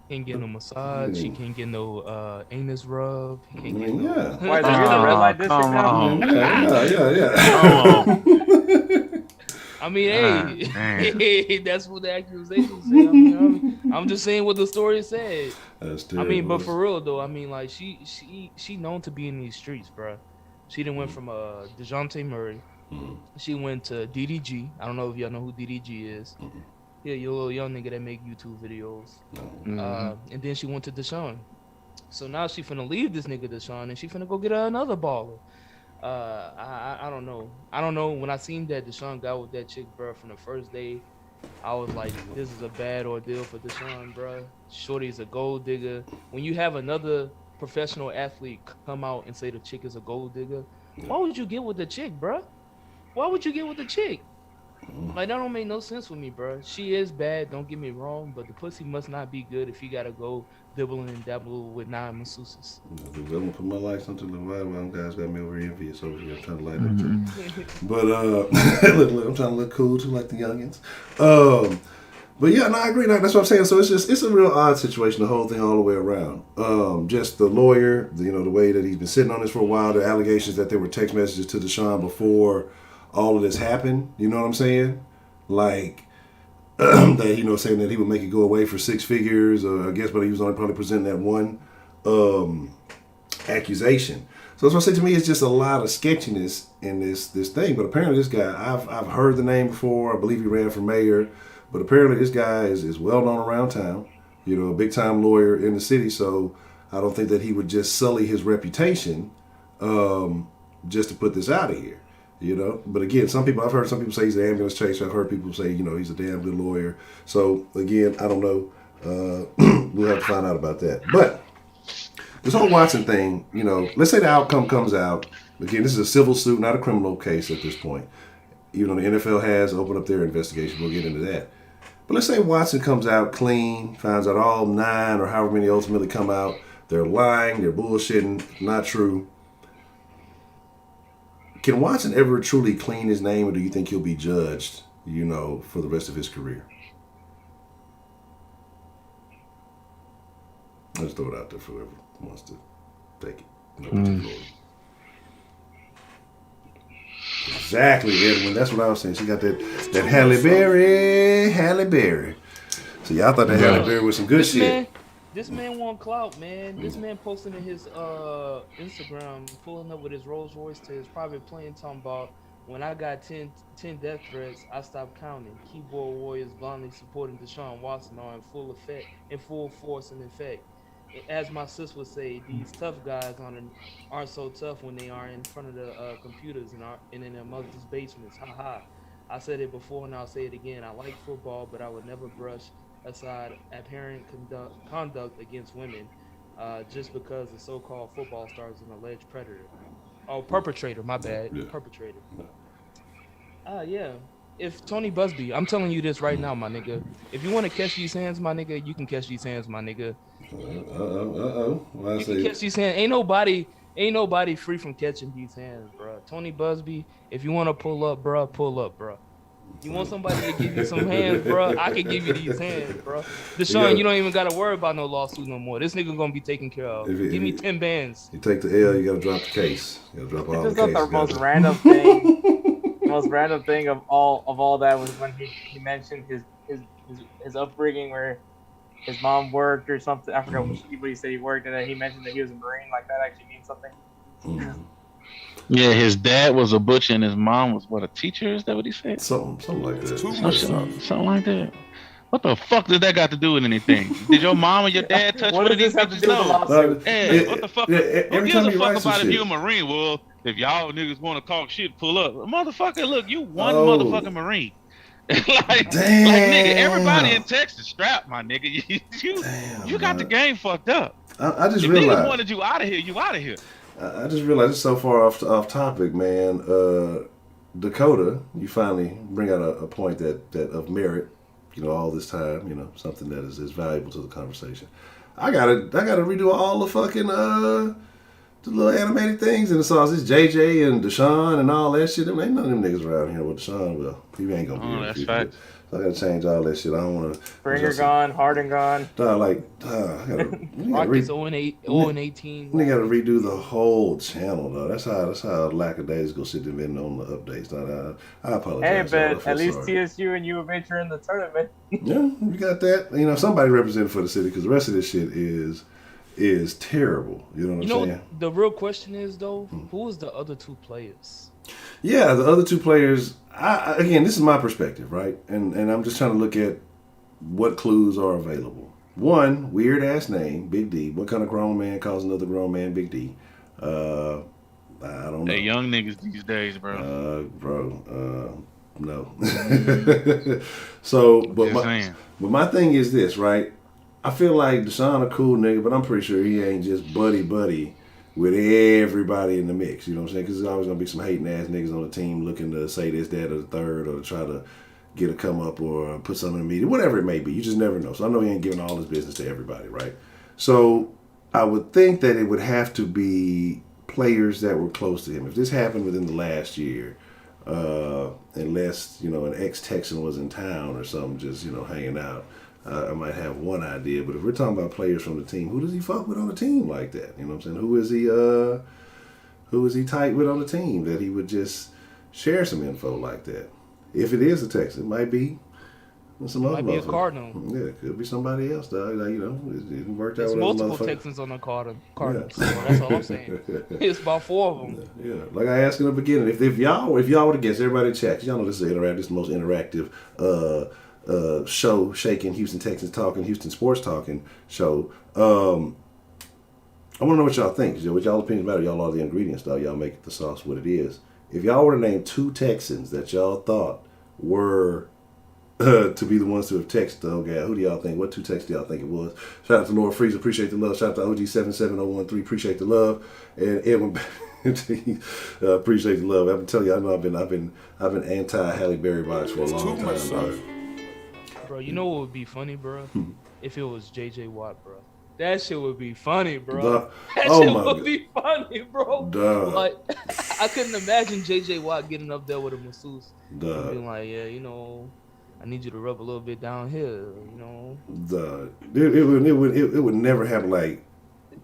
Can't get no massage. She can't get no anus rub. He can't get no. yeah. Why is there a red light district come now? on. Yeah. Come on. I mean, damn. hey, that's what the accusation said. I mean, I'm just saying what the story said. That's I terrible. mean, but for real though, I mean, like she known to be in these streets, bro. She done went from DeJounte Murray. She went to DDG. I don't know if y'all know who DDG is. Yeah, you little young nigga that make YouTube videos. And then she went to Deshaun. So now she finna leave this nigga Deshaun and she finna go get her another baller. I don't know. I don't know. When I seen that Deshaun got with that chick, bro, from the first day, I was like, this is a bad ordeal for Deshaun, bro. Shorty's a gold digger. When you have another professional athlete come out and say the chick is a gold digger, why would you get with the chick, bro? Why would you get with the chick? Like, that don't make no sense with me, bro. She is bad, don't get me wrong, but the pussy must not be good if you gotta go dibbling and dabble with 9 masseuses. I'm gonna put my lights on to the light. Them guys got me over envious over here. I'm trying to light up too. But look, I'm trying to look cool too, like the youngins. But yeah, no, I agree. That's what I'm saying. So it's a real odd situation, the whole thing all the way around. Just the lawyer, the way that he's been sitting on this for a while, the allegations that there were text messages to Deshaun before all of this happened. You know what I'm saying? Like, that, saying that he would make it go away for 6 figures, I guess, but he was only probably presenting that one accusation. So that's what I say. To me, it's just a lot of sketchiness in this thing. But apparently this guy, I've heard the name before. I believe he ran for mayor. But apparently this guy is well known around town, a big time lawyer in the city. So I don't think that he would just sully his reputation just to put this out of here, But again, I've heard some people say he's an ambulance chaser. I've heard people say, he's a damn good lawyer. So again, I don't know. We'll have to find out about that. But this whole Watson thing, let's say the outcome comes out. Again, this is a civil suit, not a criminal case at this point. Even though the NFL has opened up their investigation, we'll get into that. But let's say Watson comes out clean, finds out all 9 or however many ultimately come out. They're lying, they're bullshitting, not true. Can Watson ever truly clean his name, or do you think he'll be judged, for the rest of his career? I'll just throw it out there for whoever wants to take it. Exactly, Edwin. That's what I was saying. She got that Halle Berry. So y'all thought that Halle Berry was some good shit. This man want clout, man. This man posting in his Instagram, pulling up with his Rolls Royce to his private plane, talking about, when I got 10 death threats, I stopped counting. Keyboard warriors blindly supporting Deshaun Watson are in full force and effect. As my sis would say, these tough guys aren't so tough when they are in front of the computers and in their mother's basements. Ha ha. I said it before and I'll say it again. I like football, but I would never brush aside apparent conduct against women just because the so-called football star is an alleged predator. Oh, perpetrator, my bad. Yeah. Perpetrator. Yeah. If Tony Busby, I'm telling you this right now, my nigga. If you want to catch these hands, my nigga, you can catch these hands, my nigga. You can catch these hands. Ain't nobody free from catching these hands, bro. Tony Busby, if you want to pull up, bro. You want somebody to give you some hands, bro? I can give you these hands, bro. Deshaun, you don't even got to worry about no lawsuit no more. This nigga going to be taken care of. Give me 10 bands. You take the L, you got to drop the case. You got to drop all the cases. The most random thing. The most random thing of all that was when he mentioned his upbringing where his mom worked or something. I forgot what he said he worked, and then he mentioned that he was a Marine. Like, that actually means something. Yeah, his dad was a butcher and his mom was a teacher? Is that what he said? Something like that. Something like that. What the fuck does that got to do with anything? Did your mom or your dad touch What one of does these this have to bitches? do with the No. lawsuit? Hey, what the fuck? Who every gives time a he fuck writes some about if you a shit. Marine? Well, if y'all niggas want to talk shit, pull up. Motherfucker, look, you one Oh, motherfucking Marine. like nigga, everybody in damn. Texas strapped, my nigga. You Damn, got the man. game fucked up. I just If niggas realized. wanted you out of here, you out of here. I just realized it's so far off topic, man. Dakota, you finally bring out a point that of merit. All this time, something that is valuable to the conversation. I gotta redo all the fucking the little animated things in the sauce. It's JJ and Deshaun and all that shit. Ain't none of them niggas around here with Deshaun. Well, he ain't gonna be here in the That's future. facts. So I gotta change all that shit. I don't wanna. Springer gone, Harden gone. I gotta Rockets 0-8, 0-18. they gotta redo the whole channel though. That's how lackadaisical shit they've been on the updates. I apologize. Hey, y'all. I but feel at least sorry. TSU and U of H are in the tournament. Yeah, we got that. Somebody represented for the city because the rest of this shit is terrible. You know what I'm saying? The real question is though, who is the other two players? Yeah, the other two players. Again, this is my perspective, right? And I'm just trying to look at what clues are available. One, weird ass name, Big D. What kind of grown man calls another grown man Big D? I don't know. Hey, young niggas these days, bro. No. So, but Just saying. my thing is this, right? I feel like Deshaun a cool nigga, but I'm pretty sure he ain't just buddy with everybody in the mix. You know what I'm saying? Because there's always gonna be some hating ass niggas on the team looking to say this, that, or the third, or to try to get a come up or put something in the media, whatever it may be. You just never know. So I know he ain't giving all his business to everybody, right? So I would think that it would have to be players that were close to him. If this happened within the last year, unless an ex-Texan was in town or something, just hanging out, I might have one idea. But if we're talking about players from the team, who does he fuck with on the team like that? You know what I'm saying? Who is he tight with on the team that he would just share some info like that? If it is a Texan, it might be some other Might be a motherfucker. Cardinal. Yeah, it could be somebody else, dog. It worked out There's with multiple other motherfuckers. Texans on the Cardinals. Yeah. So that's all I'm saying. It's about 4 of them. Yeah, like I asked in the beginning, if y'all would have guessed, everybody in chat, 'cause y'all know this is the most interactive show, shaking Houston Texans talking, Houston sports talking show. I want to know what y'all think. 'Cause what y'all opinions matter. Y'all are the ingredients, though. Y'all make the sauce what it is. If y'all were to name 2 Texans that y'all thought were to be the ones to have texted the old guy, who do y'all think? What 2 texts do y'all think it was? Shout out to Laura Freeze, appreciate the love. Shout out to OG77013, appreciate the love. And Edwin, appreciate the love. I'm telling you, I know I've been anti Halle Berry box for a long Too much time. sauce. Bro, you know what would be funny, bro? If it was JJ Watt, bro. That shit would be funny, bro. That shit would be funny, bro. Duh. Like, I couldn't imagine JJ Watt getting up there with a masseuse and Duh. being like, yeah, I need you to rub a little bit down here, Duh. It would never happen. Like,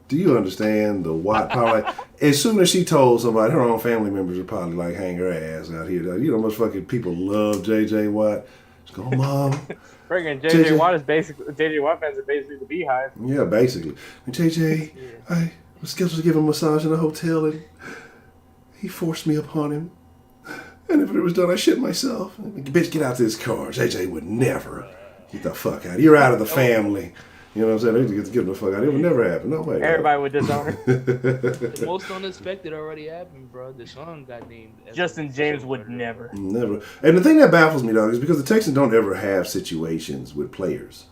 do you understand the Watt power? Like, as soon as she told somebody, her own family members would probably like hang her ass out here. You know how much fucking people love JJ Watt. Just go, Mom. Friggin' JJ Watt JJ Watt fans are basically the Beehive. Yeah, basically. And JJ, I was scheduled to give him a massage in a hotel, and he forced me upon him. And if it was done, I shit myself. Bitch, get out this car. JJ would never. Get the fuck out. You're out of the family. You know what I'm saying? They get the fuck out. It would never happen. No way. Everybody would disown her. The most unexpected already happened, bro. Deshaun got named. Justin James would never. Never. And the thing that baffles me, dog, is because the Texans don't ever have situations with players.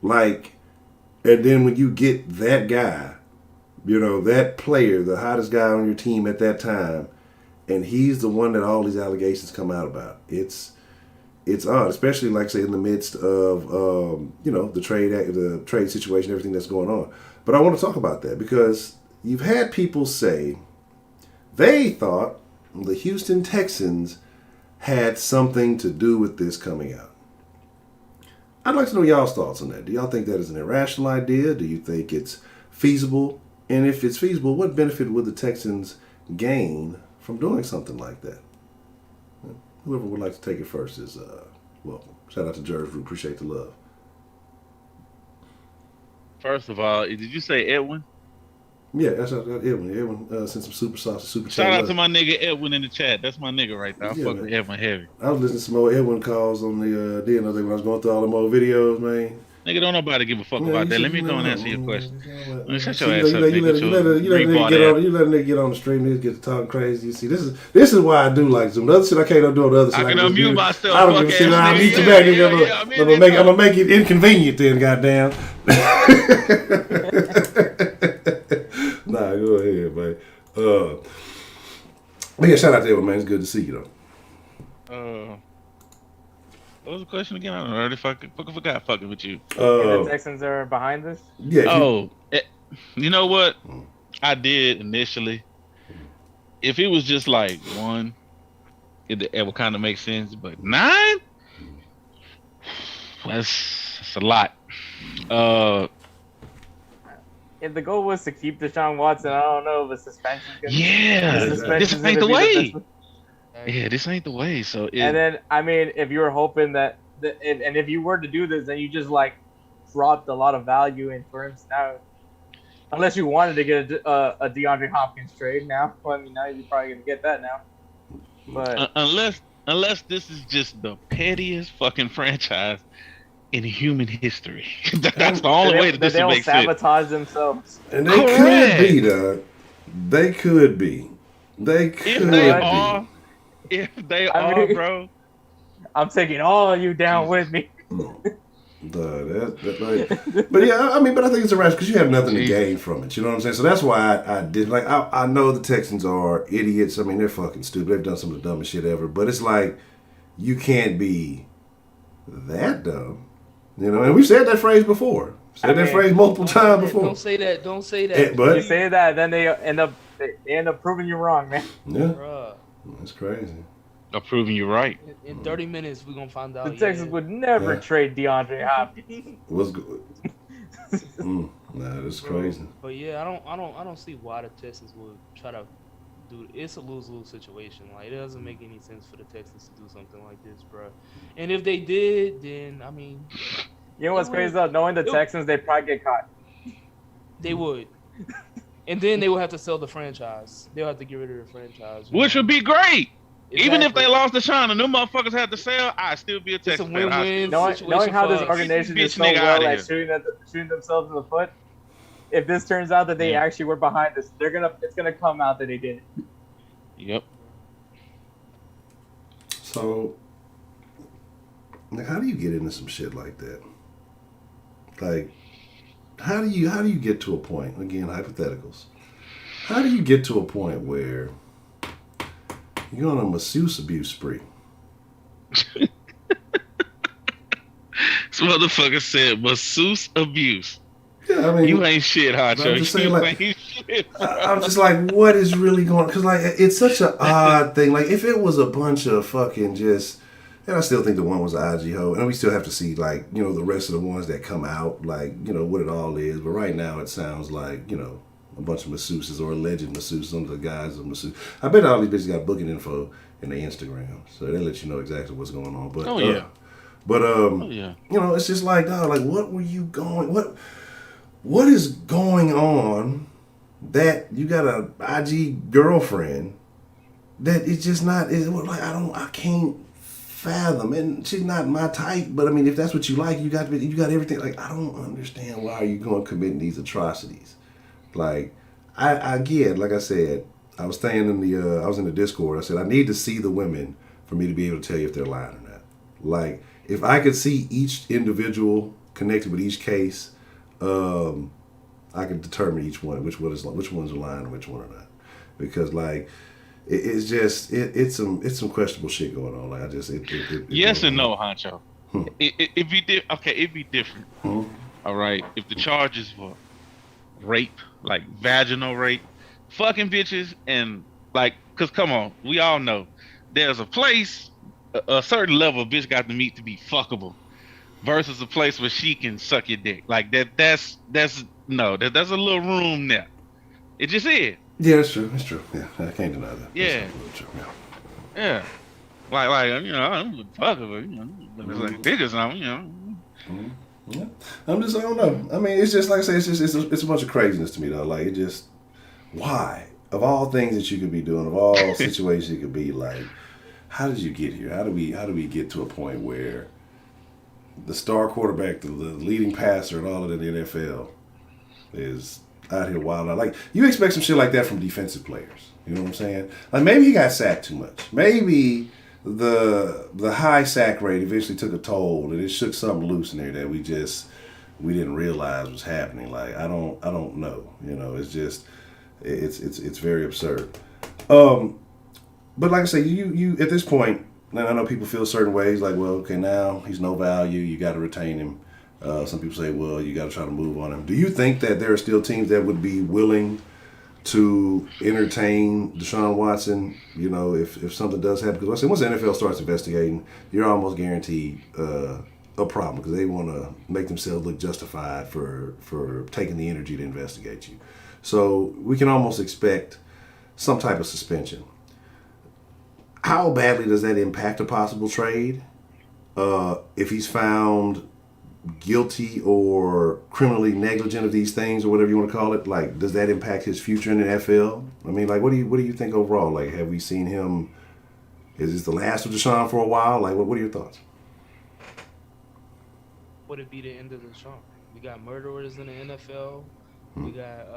Like, and then when you get that guy, that player, the hottest guy on your team at that time, and he's the one that all these allegations come out about. It's odd, especially like say in the midst of the trade situation, everything that's going on. But I want to talk about that because you've had people say they thought the Houston Texans had something to do with this coming out. I'd like to know y'all's thoughts on that. Do y'all think that is an irrational idea? Do you think it's feasible? And if it's feasible, what benefit would the Texans gain from doing something like that? Whoever would like to take it first is welcome. Shout out to Jerry Root. Appreciate the love. First of all, did you say Edwin? Yeah, that's Edwin. Edwin sent some super sauce, super Shout chat out love. to my nigga Edwin in the chat. That's my nigga right there. I Yeah, fuck man. with Edwin heavy. I was listening to some more Edwin calls on the day and other when I was going through all them old videos, man. Nigga, don't nobody give a fuck Yeah, about you that. should- Let me you go and know, answer your question. Man, shut See, your ass up, nigga. you let a nigga get on. You let a nigga get on the stream. Niggas get to talking crazy. You see, this is why I do like Zoom. The other shit I can't do on the other shit. I can just unmute do. myself. I don't fuck give a shit. ass I'll nigga. meet you Yeah, back, yeah, nigga. yeah, I'm gonna make it inconvenient then, goddamn. Nah, go ahead, man. But yeah, shout out to everyone, man. It's good to see you though. What was the question again? I don't know. I already fucking forgot fucking with you. If the Texans are behind this. Yeah. You know what? I did initially. If it was just like 1, it would kind of make sense. But 9? That's a lot. If the goal was to keep Deshaun Watson, I don't know if a suspension. Yeah, this ain't the way. Yeah, this ain't the way. So and then I mean, if you were hoping that, and if you were to do this, then you just like dropped a lot of value in firms now. Unless you wanted to get a DeAndre Hopkins trade now. Well, I mean, now you're probably gonna get that now. But unless this is just the pettiest fucking franchise in human history. That's the only way that this will make sense. They'll sabotage themselves. And they could be, dog. They could be. They could be. If they are, bro. I'm taking all of you down with me. But yeah, I mean, but I think it's a rash because you have nothing to gain from it. You know what I'm saying? So that's why I did. Like, I know the Texans are idiots. I mean, they're fucking stupid. They've done some of the dumbest shit ever. But it's like, you can't be that dumb. You know, and we've said that phrase before. Said that phrase multiple times before. Don't say that. Don't say that. But you say that, then they end up proving you wrong, man. Yeah, Bruh. That's crazy. I'm proving you right. In 30 minutes, we're gonna find out. The Texans would never trade DeAndre Hopkins. What's good? Nah, that's crazy. But yeah, I don't see why the Texans would try to do. It's a lose-lose situation. Like, it doesn't make any sense for the Texans to do something like this, bro. And if they did, then I mean, you know what's crazy though? Knowing the Texans, they'd probably get caught. They would. And then they would have to sell the franchise. They'll have to get rid of the franchise. Which would be great. Exactly. Even if they lost Deshaun and them motherfuckers had to sell, I'd still be a It's a Texans fan. win-win Knowing situation how for this us. organization is Bitch so nigga well outta at shooting themselves in the foot, if this turns out that they actually were behind this, it's gonna come out that they did it. Yep. So, like, how do you get into some shit like that? Like, how do you get to a point? Again, hypotheticals. How do you get to a point where you're on a masseuse abuse spree? This motherfucker said masseuse abuse. Yeah, I mean, you ain't shit, Honcho. I'm just saying, You like, ain't shit. I'm just like, what is really going on? Because, like, it's such an odd thing. Like, if it was a bunch of fucking just, and I still think the one was an IG hoe, and we still have to see, like, you know, the rest of the ones that come out, like, you know, what it all is. But right now, it sounds like, you know, a bunch of masseuses or alleged masseuses under the guise of masseuse. I bet all these bitches got booking info in their Instagram, so they let you know exactly what's going on. But, you know, it's just like, dog, like, what were you going, what is going on that you got a IG girlfriend that it's just not, like, I can't fathom, and she's not my type, but I mean, if that's what you like, you got everything. Like, I don't understand why are you going to commit these atrocities. Like, I get, like I said, I was staying in I was in the Discord. I said, I need to see the women for me to be able to tell you if they're lying or not. Like, if I could see each individual connected with each case, I could determine each one, which one's are lying and which one are not. Because, like, it's just, it's some questionable shit going on. Like, I just, yes and no, Honcho. It'd be different. All right, if the charges were rape, like vaginal rape, fucking bitches, and like, cause come on, we all know there's a place, a certain level of bitch got to meet to be fuckable, versus a place where she can suck your dick. Like that's a little room there. It just is. Yeah, that's true. That's true. Yeah, I can't deny that. Yeah. True. Yeah. Like you know, I'm fuckable. You know, it's like big or something. You know. Yeah. I don't know. I mean, it's just like I say, it's a bunch of craziness to me though. Like, it just, why? Of all things that you could be doing, of all situations you could be, like, how did you get here? How do we get to a point where the star quarterback, the leading passer and all of it in the NFL is out here wild out? Like, you expect some shit like that from defensive players. You know what I'm saying? Like, maybe he got sacked too much. Maybe the high sack rate eventually took a toll and it shook something loose in there that we didn't realize was happening. Like, I don't know. You know, it's just it's very absurd. But like I say, you at this point, and I know people feel certain ways, like, well, okay, now he's no value, you got to retain him. Some people say, well, you got to try to move on him. Do you think that there are still teams that would be willing to entertain Deshaun Watson, you know, if something does happen? Because I say once the NFL starts investigating, you're almost guaranteed a problem because they want to make themselves look justified for taking the energy to investigate you. So we can almost expect some type of suspension. How badly does that impact a possible trade? If he's found guilty or criminally negligent of these things or whatever you want to call it, like, does that impact his future in the NFL? I mean, like, what do you think overall? Like, have we seen him? Is this the last of Deshaun for a while? Like, what are your thoughts? Would it be the end of Deshaun? We got murderers in the NFL. We got,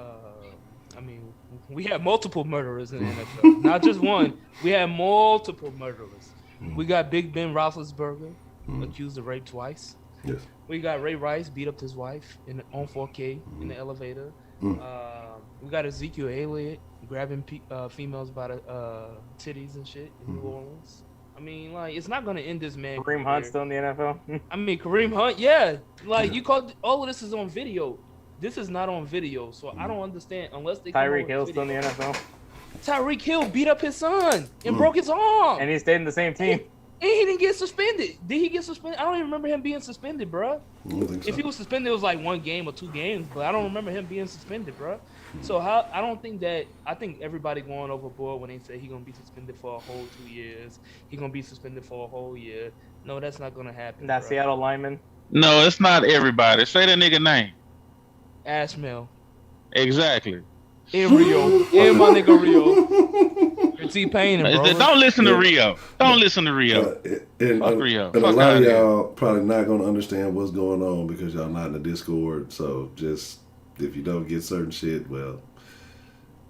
we have multiple murderers in the NFL. Not just one. We have multiple murderers. We got Big Ben Roethlisberger, accused of rape twice. Yes. We got Ray Rice beat up his wife on 4K in the elevator. We got Ezekiel Elliott grabbing females by the titties and shit in New Orleans. I mean, like, it's not gonna end this man. Kareem Hunt still in the NFL. I mean, Kareem Hunt, yeah. Like, you called all of this is on video. This is not on video, so I don't understand unless they. Tyreek Hill still in the NFL. Tyreek Hill beat up his son and broke his arm. And he stayed in the same team. And he didn't get suspended. Did he get suspended? I don't even remember him being suspended, bro. If he was suspended, it was like 1 game or 2 games, but I don't remember him being suspended, bro. So I think everybody going overboard when they say he's gonna be suspended for a whole 2 years. He's gonna be suspended for a whole year. No, that's not gonna happen. That bro. Seattle lineman. No, it's not everybody. Say that nigga name. Ashmel. Exactly. And Rio. And my nigga Rio. And T-Pain, bro. Don't listen to Rio. Don't listen to Rio. Fuck Rio. And Fuck a lot out of here. y'all probably not going to understand what's going on because y'all not in the Discord. So just, if you don't get certain shit, well,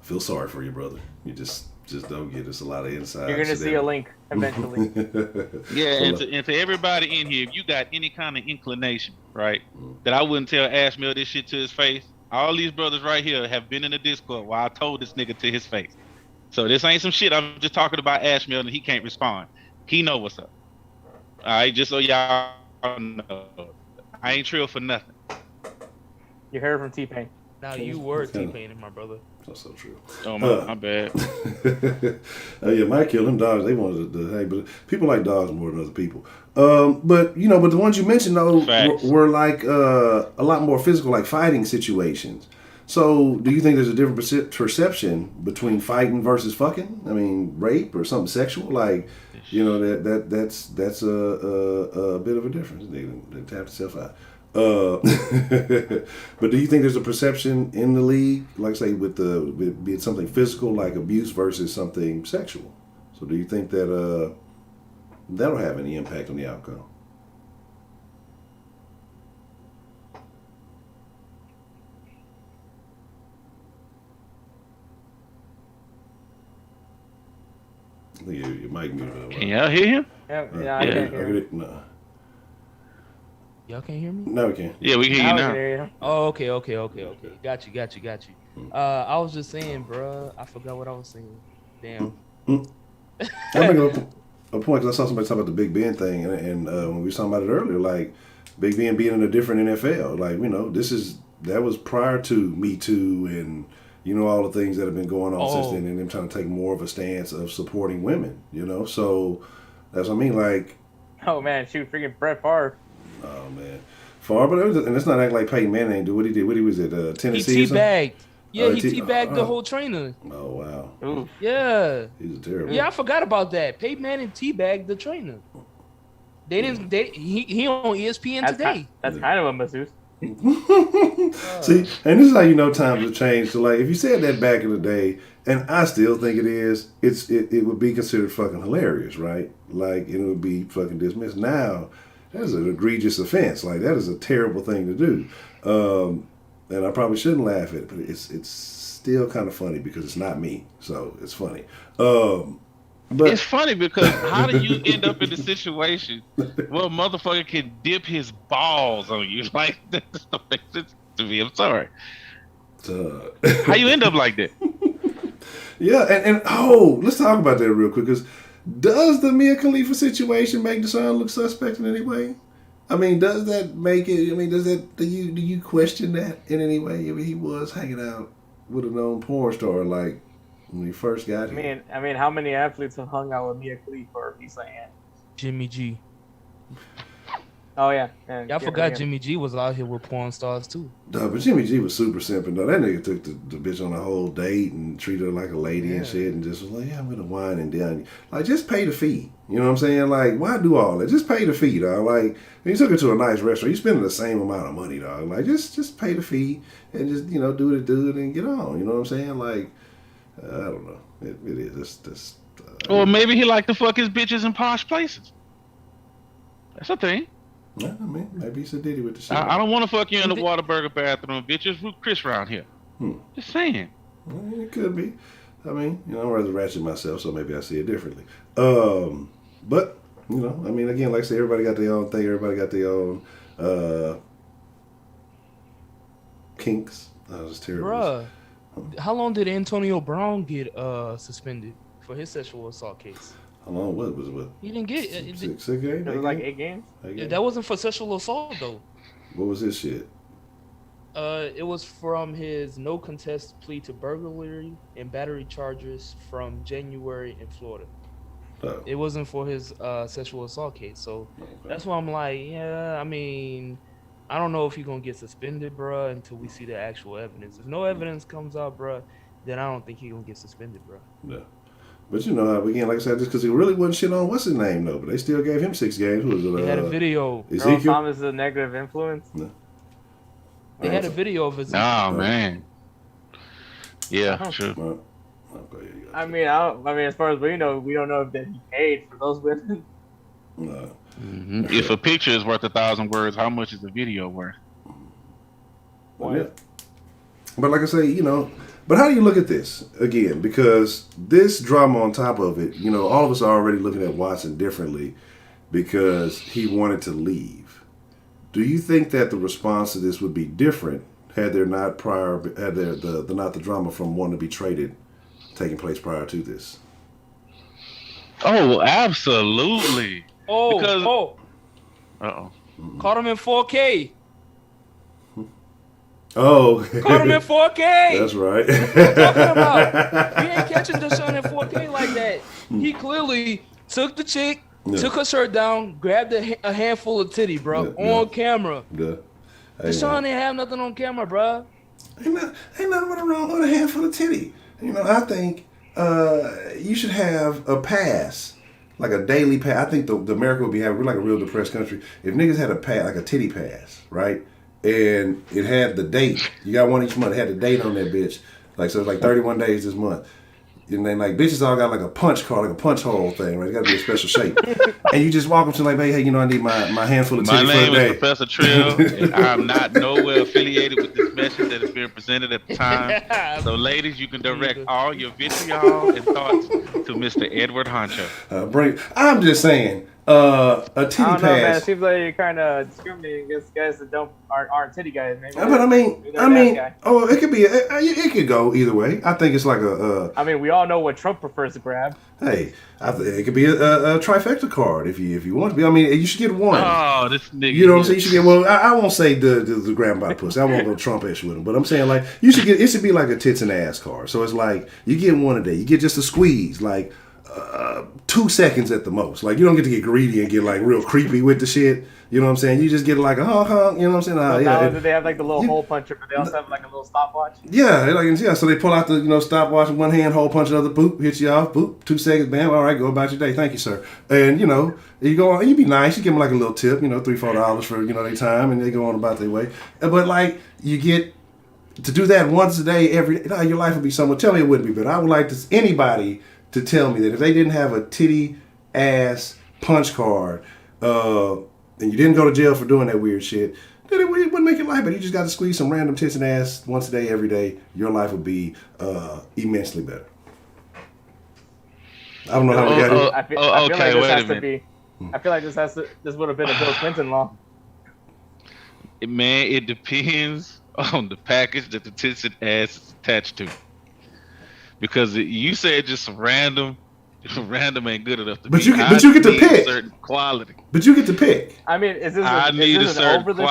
I feel sorry for you, brother. You just don't get us a lot of insight. You're gonna see a link eventually. Yeah, and to everybody in here, if you got any kind of inclination, right, that I wouldn't tell Ashmel this shit to his face, all these brothers right here have been in the Discord while I told this nigga to his face. So this ain't some shit. I'm just talking about Ashmel and he can't respond. He know what's up. All right, just so y'all know. I ain't trill for nothing. You heard from T-Pain. Now you were T-Paining, my brother. That's so true. Oh, my bad. Yeah, might kill them dogs. They wanted to hey, but people like dogs more than other people. But the ones you mentioned though were like a lot more physical, like fighting situations. So, do you think there's a different perception between fighting versus fucking? I mean, rape or something sexual, like that's a bit of a difference. They tap itself out. But do you think there's a perception in the league, like say with be it something physical like abuse versus something sexual? So do you think that that'll have any impact on the outcome? I think your mic muted. Can y'all hear him? Yeah, I can't hear him. No. Y'all can't hear me? No, we can. Yeah, we can hear you I now. can hear you. Oh, okay. Got you. I was just saying, bro. I forgot what I was saying. Damn. I'm making a point because I saw somebody talk about the Big Ben thing, and when we were talking about it earlier, like Big Ben being in a different NFL, like that was prior to Me Too and all the things that have been going on since then, and them trying to take more of a stance of supporting women, so that's what I mean, like. Oh man, shoot, freaking Brett Favre. Oh man, Favre, and it's not acting like Peyton Manning do what he did. What he was at Tennessee. He teabagged. Yeah, he he teabagged the whole trainer. Oh wow. Ooh. Yeah. He's terrible. Yeah, I forgot about that. Peyton Manning teabagged the trainer. They didn't. He on ESPN today. That's kind of a masseuse. See, and this is how you know times have changed. So, like, if you said that back in the day, and I still think it is, it would be considered fucking hilarious, right? Like, it would be fucking dismissed. Now, that is an egregious offense. Like, that is a terrible thing to do. And I probably shouldn't laugh at it, but it's still kind of funny because it's not me, so it's funny. But It's funny because how do you end up in a situation where a motherfucker can dip his balls on you? Like, that doesn't make sense to me. I'm sorry. How you end up like that? yeah, and oh, let's talk about that real quick. Because does the Mia Khalifa situation make Deshaun look suspect in any way? I mean, does that make it? I mean, do you question that in any way? I mean, he was hanging out with a known porn star, like, when he first got here. I mean, how many athletes have hung out with Mia Khalifa or he's saying? Jimmy G. Oh yeah. Yeah, I forgot Jimmy G was out here with porn stars too. No, but Jimmy G was super simping though. That nigga took the bitch on a whole date and treated her like a lady and shit, and just was like, yeah, I'm gonna wine and dine you. Like, just pay the fee. You know what I'm saying? Like, why do all that? Just pay the fee, dog. Like, when you took her to a nice restaurant, you spending the same amount of money, dog. Like, just pay the fee and just, you know, do it and get on. You know what I'm saying? Like, I don't know. It is. Or maybe he like to fuck his bitches in posh places. That's a thing. Yeah, I mean, maybe he's a ditty with the shit. I don't want to fuck you in the Whataburger bathroom, bitches. Chris around here. Just saying. Well, it could be. I mean, you know, I'm rather ratchet myself, so maybe I see it differently. But, you know, I mean, again, like I said, everybody got their own thing. Everybody got their own kinks. That was terrible. Bruh, how long did Antonio Brown get suspended for his sexual assault case? How long was it? He didn't get Six games? It was like 8 games. That wasn't for sexual assault though. What was this shit? It was from his no contest plea to burglary and battery charges from January in Florida. Oh. It wasn't for his sexual assault case, so that's why I'm like, yeah. I mean, I don't know if he's gonna get suspended, bruh, until we see the actual evidence. If no evidence comes out, bruh, then I don't think he's gonna get suspended, bruh. Yeah. But you know, again, like I said, just because he really wasn't shit on what's his name though, but they still gave him 6 games. Who was it? They had a video. Earl Thomas is a negative influence. No. They had a video of his. Oh man. Yeah, sure. Well, okay, I mean, as far as we know, we don't know if that he paid for those women. No. Mm-hmm. If a picture is worth 1,000 words, how much is a video worth? But like I say, you know, but how do you look at this again? Because this drama on top of it, you know, all of us are already looking at Watson differently because he wanted to leave. Do you think that the response to this would be different had there not the drama from wanting to be traded taking place prior to this? Oh, absolutely. Uh-oh. Caught him in 4K. Oh. Caught him in 4K. That's right. What are you talking about? You ain't catching Deshaun in 4K like that. He clearly took the chick, took her shirt down, grabbed a handful of titty, bro, on camera. Yeah. Deshaun didn't have nothing on camera, bro. Ain't nothing wrong with a handful of titty. You know, I think you should have a pass. Like a daily pass. I think the America would be having, we're like a real depressed country. If niggas had a pass, like a titty pass, right? And it had the date. You got one each month. It had the date on that bitch. Like, so it's like 31 days this month. And then, like, bitches all got like a punch card, like a punch hole thing, right? It got to be a special shape. And you just walk up to like, hey, you know, I need my handful of titty for the day. My name is Professor Trill, and I'm not nowhere affiliated with this message that is being presented at the time. So, ladies, you can direct all your vitriol and thoughts to Mr. Edward Honcho. I'm just saying, a titty I don't know, man. It pass. seems like you're kind of discriminating against guys that aren't titty guys. Maybe. But I mean, it could be. It could go either way. I think it's like I mean, we all know what Trump prefers to grab. Hey, it could be a trifecta card if you want to be. I mean, you should get one. Oh, this nigga. You know what I'm saying? You should get. Well, I won't say the grab by pussy. I won't go Trump-ish with him. But I'm saying, like, you should get. It should be like a tits and ass card. So it's like you get one a day. You get just a squeeze, like 2 seconds at the most. Like, you don't get to get greedy and get like real creepy with the shit. You know what I'm saying? You just get like a honk. You know what I'm saying? Well, Yeah. now they have like the little hole puncher, but they also have like a little stopwatch. Yeah, so they pull out the stopwatch in one hand, hole punch another, boop, hit you off, boop, 2 seconds, bam, all right, go about your day, thank you, sir. And you go on, you be nice, you give them like a little tip, $3-4 for their time, and they go on about their way. But like you get to do that once a day, your life would be somewhat. Tell me it wouldn't be better. I would like anybody to tell me that if they didn't have a titty ass punch card, and you didn't go to jail for doing that weird shit, then it wouldn't make your life better. You just got to squeeze some random tits and ass once a day, every day. Your life would be immensely better. I don't know how we got here. I feel like this would have been a Bill Clinton law. Man, it depends on the package that the tits and ass is attached to. Because you said just some random ain't good enough to but be. you get to pick certain quality. But you get to pick. I mean, is this an over the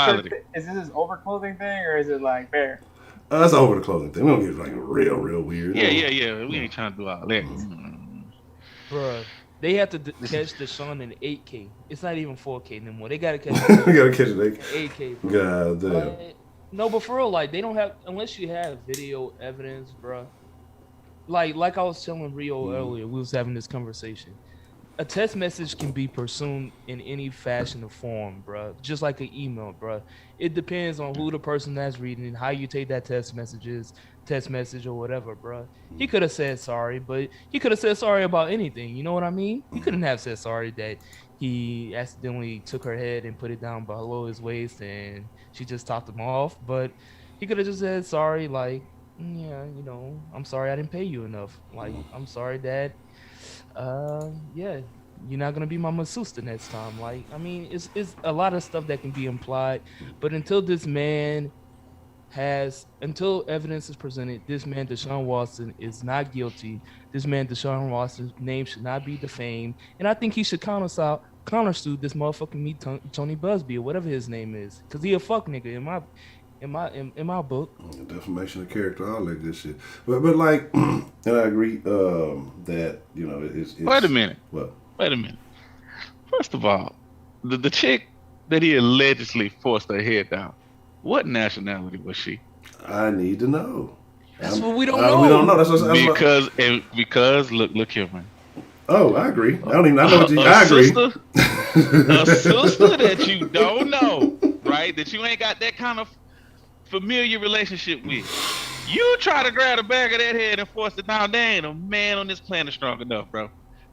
clothing thing, or is it like fair? That's over the clothing thing. We don't get like real weird. Yeah. We ain't trying to do all that. Bruh, they have to catch Deshaun in 8K. It's not even 4K anymore. They gotta catch You gotta catch it. 8K, bro. God damn. No, but for real, like they don't have, unless you have video evidence, bruh. Like I was telling Rio earlier, we was having this conversation. A text message can be pursued in any fashion or form, bruh. Just like an email, bruh. It depends on who the person that's reading, how you take that text message or whatever, bruh. He could have said sorry, but he could have said sorry about anything. You know what I mean? He couldn't have said sorry that he accidentally took her head and put it down below his waist and she just topped him off. But he could have just said sorry, like, yeah, I'm sorry I didn't pay you enough. Like, I'm sorry that, yeah, you're not gonna be my masseuse the next time. Like, I mean, it's a lot of stuff that can be implied, but until evidence is presented, this man Deshaun Watson is not guilty. This man Deshaun Watson's name should not be defamed, and I think he should countersue this motherfucking Tony Busby or whatever his name is, cause he a fuck nigga in my book. Defamation of character, all that good shit. But like, and I agree that it's. Wait a minute. What? Wait a minute. First of all, the chick that he allegedly forced her head down, what nationality was she? I need to know. That's what we don't know. We don't know. That's what because look here, man. Oh, I agree. I know what you. I agree. A sister that you don't know, right? That you ain't got that kind of familiar relationship with. You try to grab the back of that head and force it down. There ain't a man on this planet strong enough, bro.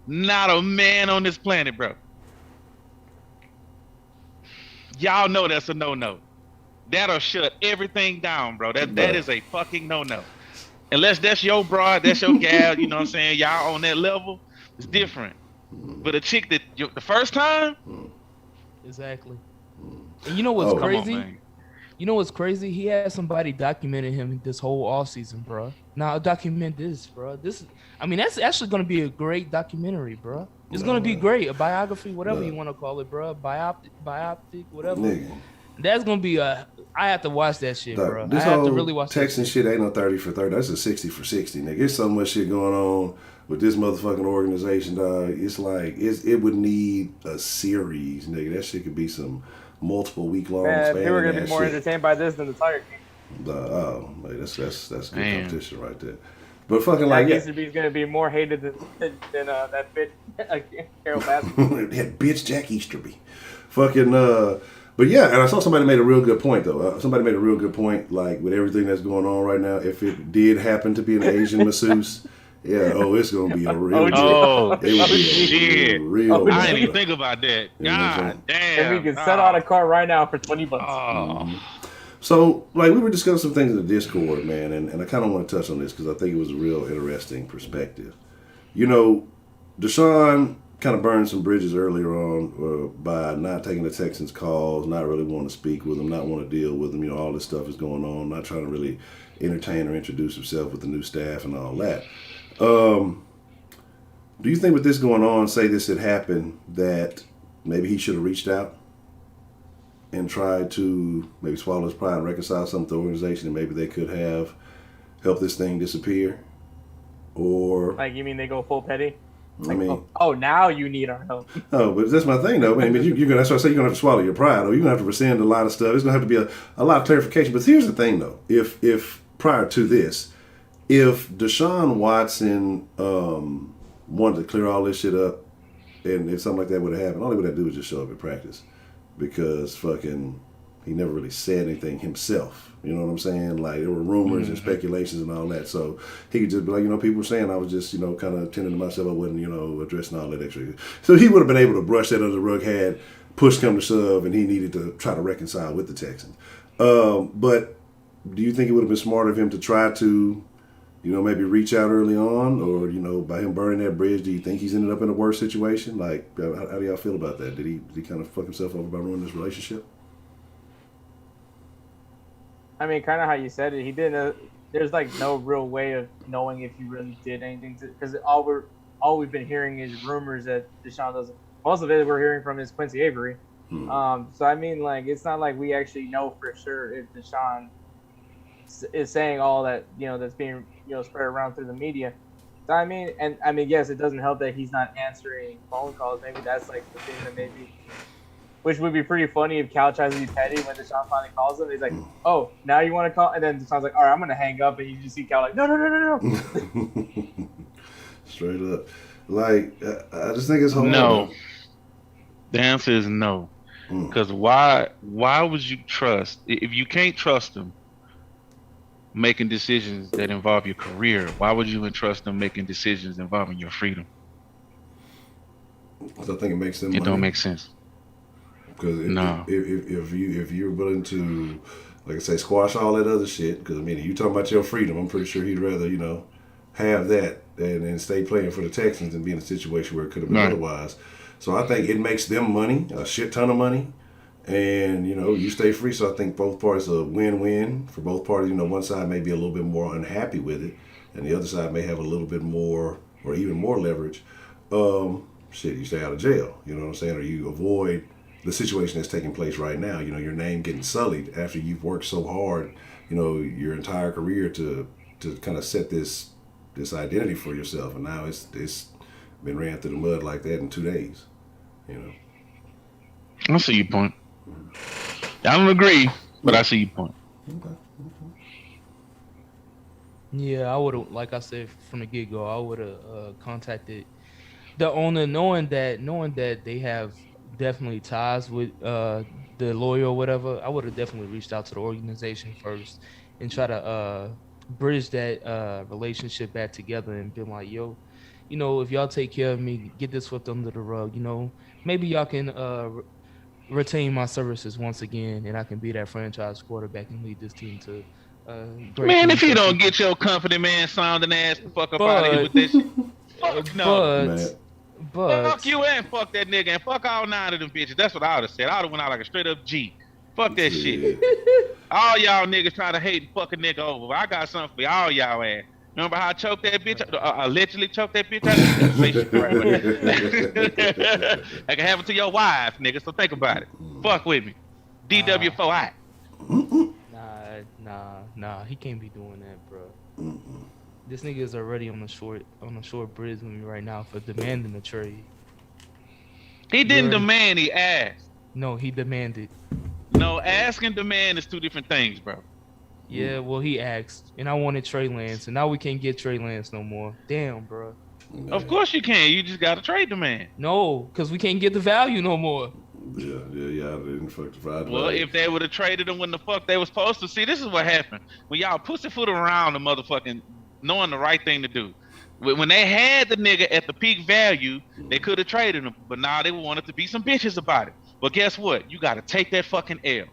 Not a man on this planet, bro. Y'all know that's a no-no. That'll shut everything down, bro. That is a fucking no-no. Unless that's your broad, that's your gal, you know what I'm saying? Y'all on that level, it's different. But a chick that the first time? Exactly. And you know what's crazy? On, you know what's crazy? He had somebody documenting him this whole offseason, bro. Now document this, bro. That's actually gonna be a great documentary, bro. It's gonna be great, a biography, whatever you want to call it, bro. Biopic, whatever. Nigga. That's gonna be I have to watch that shit, bro. I have to really watch that Texan shit ain't no 30 for 30. That's a 60 for 60, nigga. There's so much shit going on with this motherfucking organization, dog. It's like it would need a series, nigga. That shit could be some multiple week long. Man, people are gonna be more entertained by this than the Tiger King. That's good competition right there. But fucking like Jack Easterby's gonna be more hated than that bitch Carol Baskin. That bitch Jack Easterby. Fucking but yeah, and I saw somebody made a real good point though. Somebody made a real good point, like with everything that's going on right now. If it did happen to be an Asian masseuse, it's gonna be a real. Shit! I didn't even think about that. God damn! If we could sell out a car right now for $20. So, like, we were discussing some things in the Discord, man, and I kind of want to touch on this because I think it was a real interesting perspective. Deshaun kind of burned some bridges earlier on by not taking the Texans' calls, not really wanting to speak with them, not want to deal with them. All this stuff is going on, not trying to really entertain or introduce himself with the new staff and all that. Do you think with this going on, say this had happened, that maybe he should have reached out and tried to maybe swallow his pride and reconcile something to the organization, and maybe they could have helped this thing disappear? Or like, you mean they go full petty? I mean, now you need our help. but that's my thing, though. I mean, you're gonna. That's why I say you're gonna have to swallow your pride, or you're gonna have to rescind a lot of stuff. It's gonna have to be a lot of clarification. But here's the thing, though. If prior to this, if Deshaun Watson wanted to clear all this shit up, and if something like that would have happened, all he would have to do was just show up at practice, because fucking he never really said anything himself. You know what I'm saying? Like, there were rumors and speculations and all that. So he could just be like, people were saying I was just, kind of tending to myself. I wasn't, addressing all that extra. So he would have been able to brush that under the rug had push come to shove and he needed to try to reconcile with the Texans. But do you think it would have been smarter of him to try to, maybe reach out early on, or, by him burning that bridge, do you think he's ended up in a worse situation? Like, how do y'all feel about that? Did he kind of fuck himself over by ruining this relationship? I mean, kind of how you said it. He didn't. There's like no real way of knowing if he really did anything to, because all we've been hearing is rumors that Deshaun doesn't. Most of it we're hearing from is Quincy Avery. So I mean, like, it's not like we actually know for sure if Deshaun is saying all that that's being spread around through the media. So I mean, yes, it doesn't help that he's not answering phone calls. Maybe that's like the thing that maybe. Which would be pretty funny if Cal tries to be petty when Deshaun finally calls him. He's like, "Oh, now you want to call?" And then Deshaun's like, "All right, I'm gonna hang up." And you just see Cal like, "No." Straight up, like I just think it's hard. No, the answer is no. Because why would you trust if you can't trust them making decisions that involve your career? Why would you entrust them making decisions involving your freedom? Because I think it makes them. It don't make sense. Because if you're willing to, like I say, squash all that other shit, because I mean, if you talking about your freedom, I'm pretty sure he'd rather have that and stay playing for the Texans than be in a situation where it could have been otherwise. So I think it makes them money, a shit ton of money, and you stay free. So I think both parties are a win-win for both parties. One side may be a little bit more unhappy with it, and the other side may have a little bit more or even more leverage. You stay out of jail. You know what I'm saying, or you avoid the situation that's taking place right now, your name getting sullied after you've worked so hard, your entire career to kind of set this identity for yourself, and now it's been ran through the mud like that in 2 days. I see your point. I don't agree, but I see your point. Okay. Yeah, I would have, like I said from the get-go, I would have contacted the owner, knowing that they have definitely ties with the lawyer or whatever. I would have definitely reached out to the organization first and try to bridge that relationship back together and be like, yo, if y'all take care of me, get this swept under the rug, maybe y'all can retain my services once again, and I can be that franchise quarterback and lead this team to great. Man, if you don't get your company man sounding ass the fuck up out of here with this shit, fuck no. But fuck you and fuck that nigga and fuck all 9 of them bitches. That's what I would have said. I would have went out like a straight up G. Fuck that shit. All y'all niggas trying to hate and fuck a nigga over. But I got something for all y'all ass. Remember how I choked that bitch? Allegedly choked that bitch out? That can happen to your wife, nigga. So think about it. Fuck with me. DW4I. Nah. He can't be doing that, bro. This nigga is already on the short bridge with me right now for demanding a trade. He didn't demand, he asked. No, he demanded. No, ask and demand is 2 different things, bro. Yeah, well, he asked, and I wanted Trey Lance, and now we can't get Trey Lance no more. Damn, bro. Of course you can. You just got to trade the man. No, because we can't get the value no more. Yeah. I didn't fuck the fried. Well, if they would have traded him when the fuck they was supposed to, see, this is what happened. When y'all pussyfoot around the motherfucking knowing the right thing to do. When they had the nigga at the peak value, they could have traded him, but now they wanted to be some bitches about it. But guess what? You got to take that fucking L.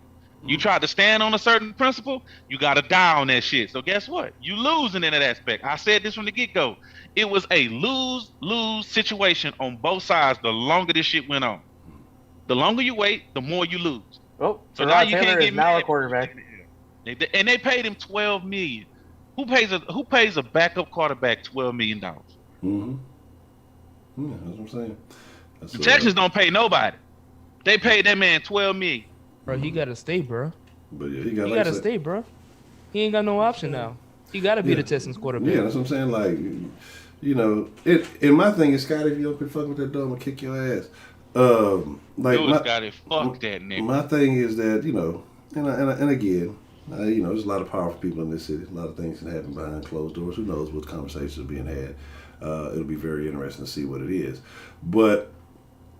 You tried to stand on a certain principle, you got to die on that shit. So guess what? You losing in that aspect. I said this from the get-go. It was a lose-lose situation on both sides the longer this shit went on. The longer you wait, the more you lose. Oh, so now you Taylor can't get now mad. a quarterback. And they paid him $12 million. Who pays a backup quarterback $12 million? Mm-hmm. Yeah, that's what I'm saying. The Texans don't pay nobody. They paid that man $12 million. Bro, he gotta stay, bro. But yeah, he gotta stay, bro. He ain't got no option now. He gotta be the Texans quarterback. Yeah, that's what I'm saying. Like, you know, and my thing is, Scotty, if you don't quit fucking with that dog, I'm gonna kick your ass. Like Dude, got it. Fuck that nigga. my thing is that, you know, and again, you know, there's a lot of powerful people in this city. A lot of things can happen behind closed doors. Who knows what conversations are being had? It'll be very interesting to see what it is. But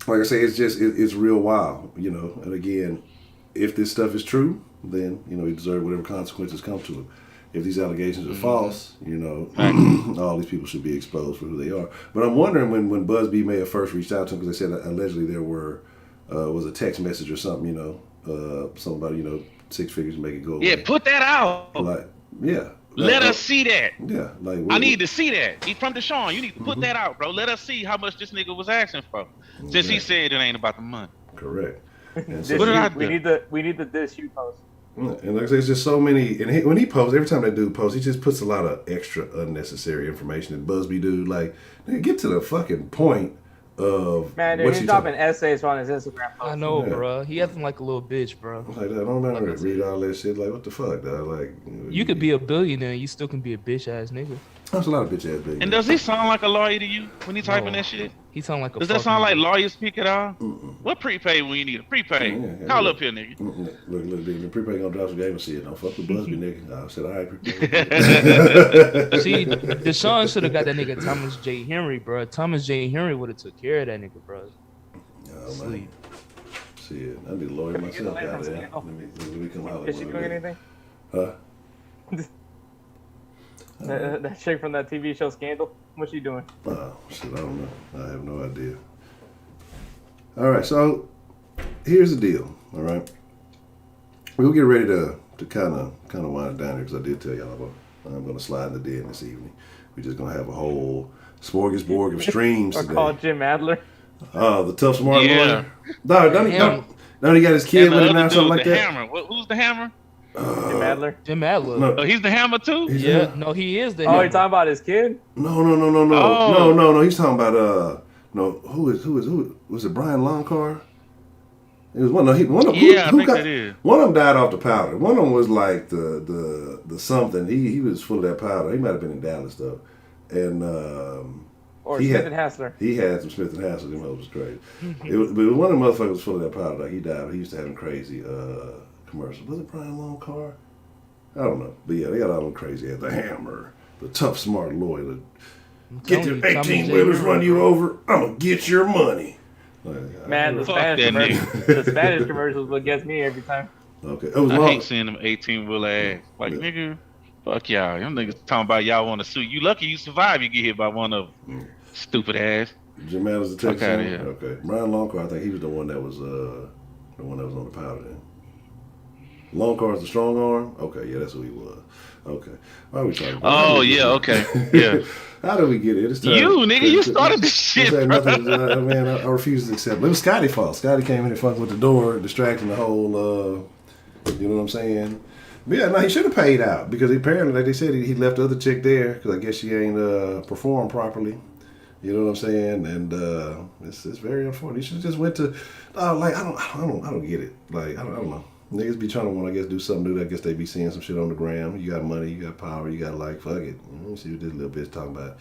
like I say, it's real wild, you know. And again, if this stuff is true, then, you know, he deserves whatever consequences come to him. If these allegations are false, you know, all these people should be exposed for who they are. But I'm wondering when Busby may have first reached out to him, because they said allegedly there was a text message or something, you know, something about, you know, 6 figures to make it go away. Yeah, put that out. Like, yeah. Let us see that. Yeah, like I need to see that. He's from Deshaun. You need to put that out, bro. Let us see how much this nigga was asking for. Since he said it ain't about the money. Correct. And This What did I we do? need the dish you post. and like I say, it's just so many. And when he posts, every time that dude posts, he just puts a lot of extra unnecessary information. And Busby dude, like, nigga, get to the fucking point of Man, dude, what he's you dropping essays on his Instagram post. I know, Yeah. bro. He acting like a little bitch, bro. Like that. I don't remember Like I read all that shit. Like, what the fuck, dog? Like, You could be a billionaire, you still can be a bitch ass nigga. That's a lot of bitch ass baby. And does he sound like a lawyer to you when he typing No. that shit? He sound like a Does that fuck sound like nigga. lawyer speak at all? Mm-mm. What prepaid when you need a prepaid? Yeah, Call yeah. up here, nigga. Look, the prepay gonna drop some game and shit. Don't fuck with Busby, nigga. I said, all right, prepay. See, Deshaun should have got that nigga Thomas J. Henry, bro. Thomas J. Henry would have took care of that nigga, bro. Oh, man. Sleep. Shit, I need a lawyer Can we get myself away from out there. Snail? Let me come out. Is she doing anything? Huh? That chick from that TV show Scandal? What's she doing? Oh, shit, I don't know. I have no idea. All right, so here's the deal, all right? We'll get ready to kind of wind it down here, because I did tell y'all I'm going to slide in the den this evening. We're just going to have a whole smorgasbord of streams Or today. call Jim Adler? Oh, the tough smart Yeah. lawyer. Don't he got his kid And with the him now, other something dude, like the that? hammer. Who's the hammer? Jim Adler? Jim Adler. No. Oh, he's the hammer too? He's Yeah, the- no, he is the Oh, hammer. you're talking about his kid? No. Oh. No. He's talking about no. Who was it? Brian Longcar? It was one. No, one of Yeah, I who think got, it is. One of them died off the powder. One of them was like the something. He was full of that powder. He might have been in Dallas though, and Or He Smith had- and Hassler? he had some Smith and Hassel. Them was crazy. But one of the motherfuckers was full of that powder. Like he died. But he used to have them crazy commercials. Was it Brian Longcar? I don't know. But yeah, they got all them crazy. The hammer, the tough smart lawyer. I'm Get telling your you, Thomas 18 J. wheelers Henry, run you bro. over. I'm gonna get your money. Like, Man, the Fuck Spanish that commercials. The Spanish commercials what gets me every time. okay. It was I long. hate seeing them 18-wheel ass. Like, Yeah. nigga, fuck y'all. Them niggas talking about y'all want to sue. You lucky you survive, you get hit by one of them. Stupid ass. Jim Adams, the Texans. Fuck outta here. Okay. Brian Longcar, I think he was the one that was on the powder then. Longcar's the strong arm? Okay, yeah, that's who he was. Okay. Why are we talking about Oh, yeah, okay. Yeah. How did we get it? It's time. You, nigga, you started this shit, This ain't bro. nothing, man, I refuse to accept it. It was Scotty's fault. Scotty came in and fucked with the door, distracting the whole, you know what I'm saying? But yeah, no, he should have paid out because apparently, like they said, he left the other chick there because I guess she ain't performed properly. You know what I'm saying? And it's very unfortunate. He should have just went to, like I don't get it. Like I don't know. Niggas be trying to want, I guess, do something new. I guess they be seeing some shit on the gram. You got money, you got power, you got like, fuck it. You know, see what this little bitch talking about.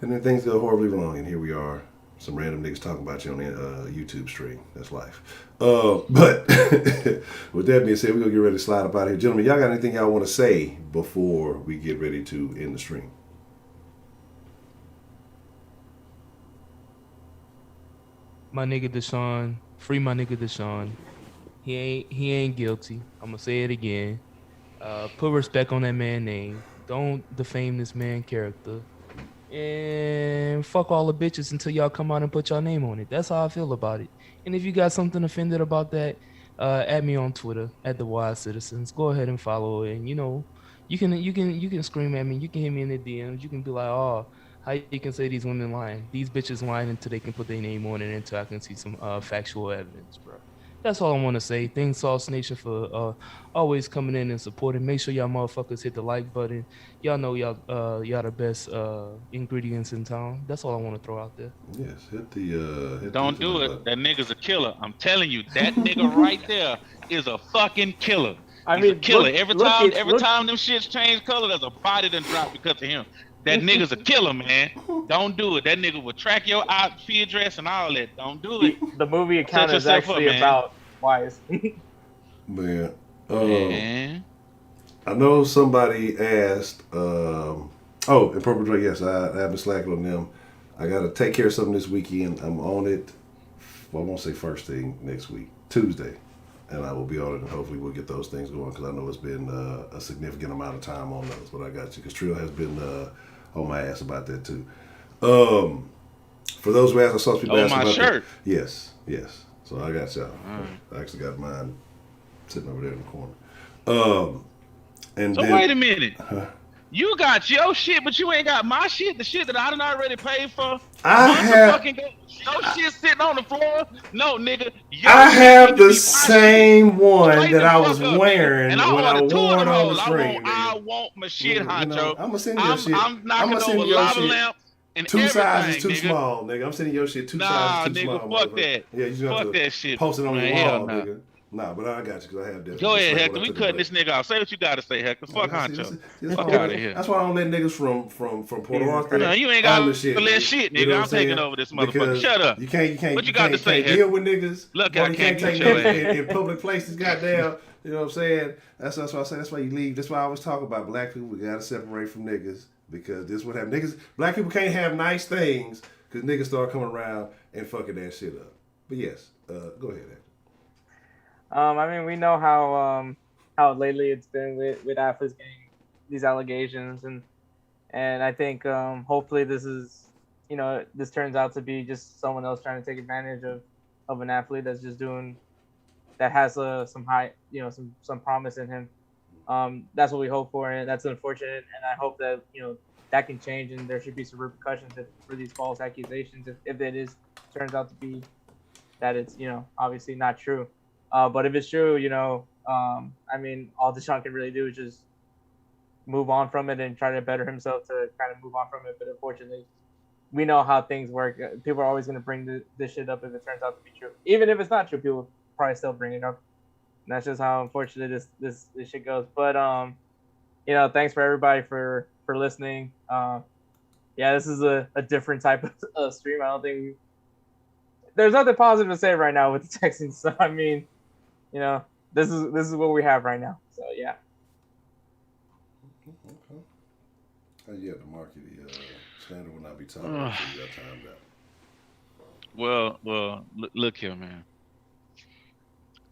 And then things go horribly wrong, and here we are, some random niggas talking about you on the YouTube stream. That's life. But with that being said, we're gonna get ready to slide up out of here. Gentlemen, y'all got anything y'all want to say before we get ready to end the stream? My nigga Deshaun, free my nigga Deshaun. He ain't guilty. I'm gonna say it again. Put respect on that man's name. Don't defame this man's character. And fuck all the bitches until y'all come out and put your name on it. That's how I feel about it. And if you got something offended about that, add me on Twitter at the Wise Citizens. Go ahead and follow it. And you know, you can scream at me. You can hit me in the DMs. You can be like, oh, how you can say these women lying? These bitches lying until they can put their name on it until I can see some factual evidence, bro. That's all I want to say. Thanks, Sauce Nation, for always coming in and supporting. Make sure y'all motherfuckers hit the like button. Y'all know y'all the best ingredients in town. That's all I want to throw out there. Yes, hit the. Don't do it. That nigga's a killer. I'm telling you, that nigga right there is a fucking killer. I He's a mean, killer. look- every look time at- look- them shits change color, there's a body that drop because of him. That nigga's a killer, man. Don't do it. That nigga will track your IP address and all that. Don't do it. The movie account Set is yourself up, actually man. about Wise. Man. Man. I know somebody asked, and Purple Drake, yes, I have been slacking on them. I got to take care of something this weekend. I'm on it, well, I won't say first thing next week, Tuesday. And I will be on it, and hopefully we'll get those things going, because I know it's been a significant amount of time on those. But I got you, because Trill has been on my ass about that, too. For those who asked, I saw people asking my about shirt. Yes. So I got y'all. Right. I actually got mine sitting over there in the corner. And So then, wait a minute. You got your shit, but you ain't got my shit. The shit that I done already paid for. Your shit sitting on the floor. No, nigga. I have the same one that I was wearing when I wore it on the screen. I want my shit, Honcho. I'm gonna send you your shit. I'm knocking over lava lamp and two sizes too nigga. small, nigga. I'm sending your shit two sizes too nigga, small. Fuck that. Yeah, you just have to that shit. post it on Man, your wall, nah. nigga. Nah, but I got you, because I have that. Go ahead, Hector. We cutting this nigga off. Say what you gotta say, Hector. Fuck Honcho. Fuck out of here. That's why I don't let niggas from Port Arthur. No, you ain't got to shit, let shit, nigga. You know I'm taking over this motherfucker. Because Shut up. You can't What you got to say, deal with niggas. Look, Boy, I you can't take get your niggas in public places, goddamn. You know what I'm saying? That's why I say that's why you leave. That's why I always talk about black people. We gotta separate from niggas, because this what happens. Niggas, black people can't have nice things because niggas start coming around and fucking that shit up. But yes, go ahead, Ed. I mean, we know how lately it's been with athletes getting these allegations, and I think hopefully this is, this turns out to be just someone else trying to take advantage of an athlete that's just that has some high, some promise in him. That's what we hope for, and that's unfortunate. And I hope that that can change, and there should be some repercussions for these false accusations if it turns out to be that it's obviously not true. But if it's true, I mean, all Deshaun can really do is just move on from it and try to better himself to kind of move on from it. But unfortunately, we know how things work. People are always going to bring this shit up if it turns out to be true. Even if it's not true, people probably still bring it up. And that's just how unfortunate this shit goes. But thanks for everybody for listening. This is a different type of stream. I don't think there's nothing positive to say right now with the Texans. So I mean, this is what we have right now. So yeah. Yeah, the market, standard will not be talking about you got timed out. Well, look here, man.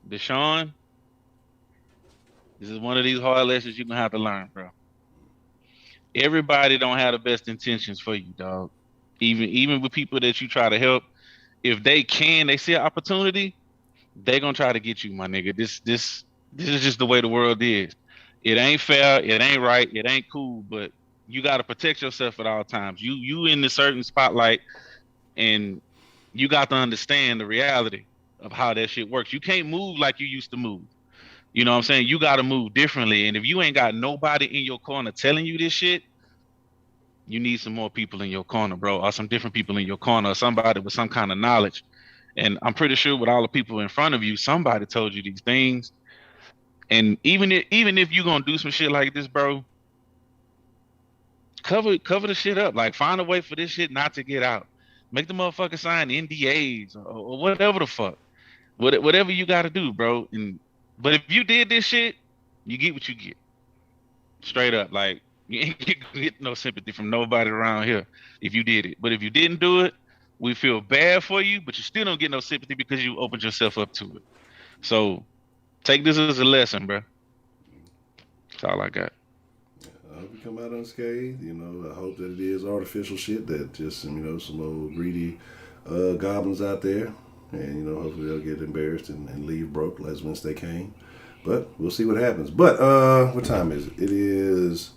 Deshaun, this is one of these hard lessons you're gonna have to learn, bro. Everybody don't have the best intentions for you, dog. Even with people that you try to help, if they see an opportunity, they gonna try to get you, my nigga. This is just the way the world is. It ain't fair, it ain't right, it ain't cool, but you gotta protect yourself at all times. You in a certain spotlight, and you got to understand the reality of how that shit works. You can't move like you used to move. You know what I'm saying? You got to move differently. And if you ain't got nobody in your corner telling you this shit, you need some more people in your corner, bro, or some different people in your corner, or somebody with some kind of knowledge. And I'm pretty sure with all the people in front of you, somebody told you these things. And even if you're going to do some shit like this, bro, cover the shit up. Like, find a way for this shit not to get out. Make the motherfucker sign NDAs or whatever the fuck. Whatever you got to do, bro. But if you did this shit, you get what you get. Straight up. Like, you ain't get no sympathy from nobody around here if you did it. But if you didn't do it, we feel bad for you, but you still don't get no sympathy because you opened yourself up to it. So take this as a lesson, bro. That's all I got. I hope you come out unscathed. I hope that it is artificial shit that just, some old greedy goblins out there. And, hopefully they'll get embarrassed and leave broke as once they came. But we'll see what happens. But what time is it? It is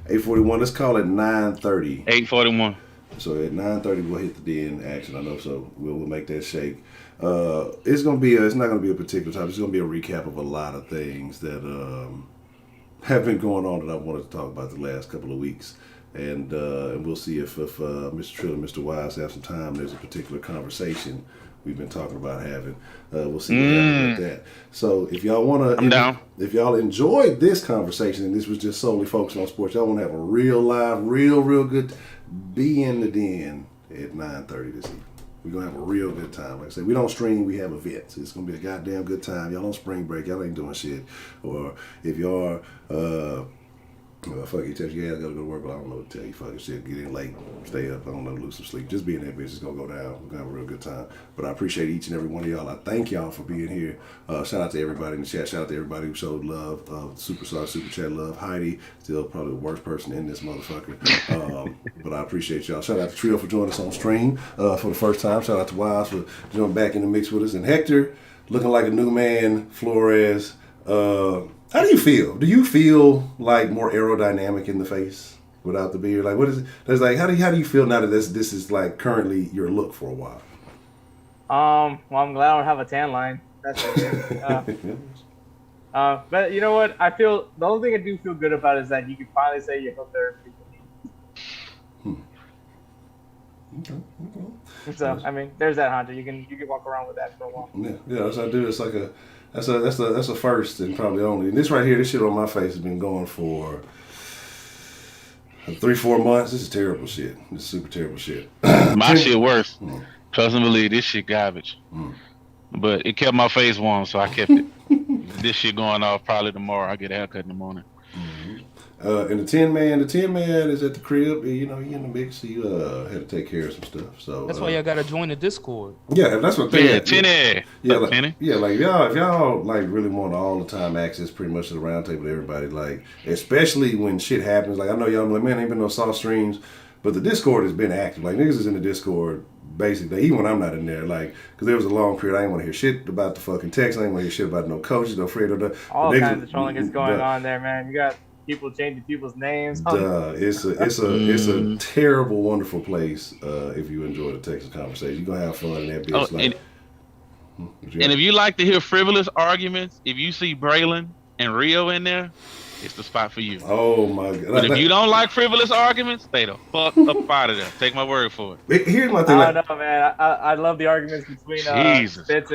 8:41. Let's call it 9:30. 8:41. So at 9:30 we'll hit the DN action. I know, so we'll make that shake. It's not gonna be a particular time. It's gonna be a recap of a lot of things that have been going on that I wanted to talk about the last couple of weeks. And we'll see if Mr. Trill and Mr. Wise have some time. There's a particular conversation we've been talking about having. We'll see what happens with that. So if y'all want to, I'm down. If y'all enjoyed this conversation and this was just solely focused on sports, y'all want to have a real live, real good, be in the den at 9:30 this evening. We're going to have a real good time. Like I said, we don't stream, we have events. It's going to be a goddamn good time. Y'all on spring break, y'all ain't doing shit. Or if y'all fuck you, tell you, I gotta go to work, but I don't know what to tell you. Fucking shit, get in late, stay up, I don't know, lose some sleep. Just be in that bitch, it's gonna go down. We're gonna have a real good time. But I appreciate each and every one of y'all. I thank y'all for being here. Shout out to everybody in the chat. Shout out to everybody who showed love. Superstar, super chat love. Heidi, still probably the worst person in this motherfucker. But I appreciate y'all. Shout out to Trio for joining us on stream for the first time. Shout out to Wise for jumping back in the mix with us. And Hector, looking like a new man. Flores, how do you feel? Do you feel like more aerodynamic in the face without the beard? Like, what is it? It's like, how do you feel now that this is like currently your look for a while? Well, I'm glad I don't have a tan line. That's it. But you know what? I feel the only thing I do feel good about is that you can finally say you hooked there. Okay. So I mean, there's that, Honcho. You can walk around with that for a while. Yeah, that's what I do. It's like that's a first and probably only. And this right here, this shit on my face has been going for 3-4 months. This is terrible shit. This is super terrible shit. My shit worse. Trust and believe, this shit garbage. But it kept my face warm, so I kept it. This shit going off probably tomorrow. I get a haircut in the morning. And the 10 man is at the crib. You know, he in the mix. He had to take care of some stuff. So That's why y'all gotta join the Discord. Yeah, that's what. Yeah, 10. Yeah, like, if y'all like really want all the time access, pretty much to the roundtable to everybody. Like, especially when shit happens. Like, I know y'all like, man, ain't been no soft streams, but the Discord has been active. Like, niggas is in the Discord basically, even when I'm not in there. Like, because there was a long period I didn't want to hear shit about the fucking Texans. I didn't want to hear shit about no coaches, no Fred or the. All kinds of trolling is going on there, man. You got people changing people's names. It's a terrible, wonderful place. If you enjoy the Texas conversation, you're gonna have fun in that bitch. And if you like to hear frivolous arguments, if you see Braylon and Rio in there, it's the spot for you. Oh my god! But if you don't like frivolous arguments, stay the fuck up out of there. Take my word for it. Here's my thing. I don't know, man. I love the arguments between Fitz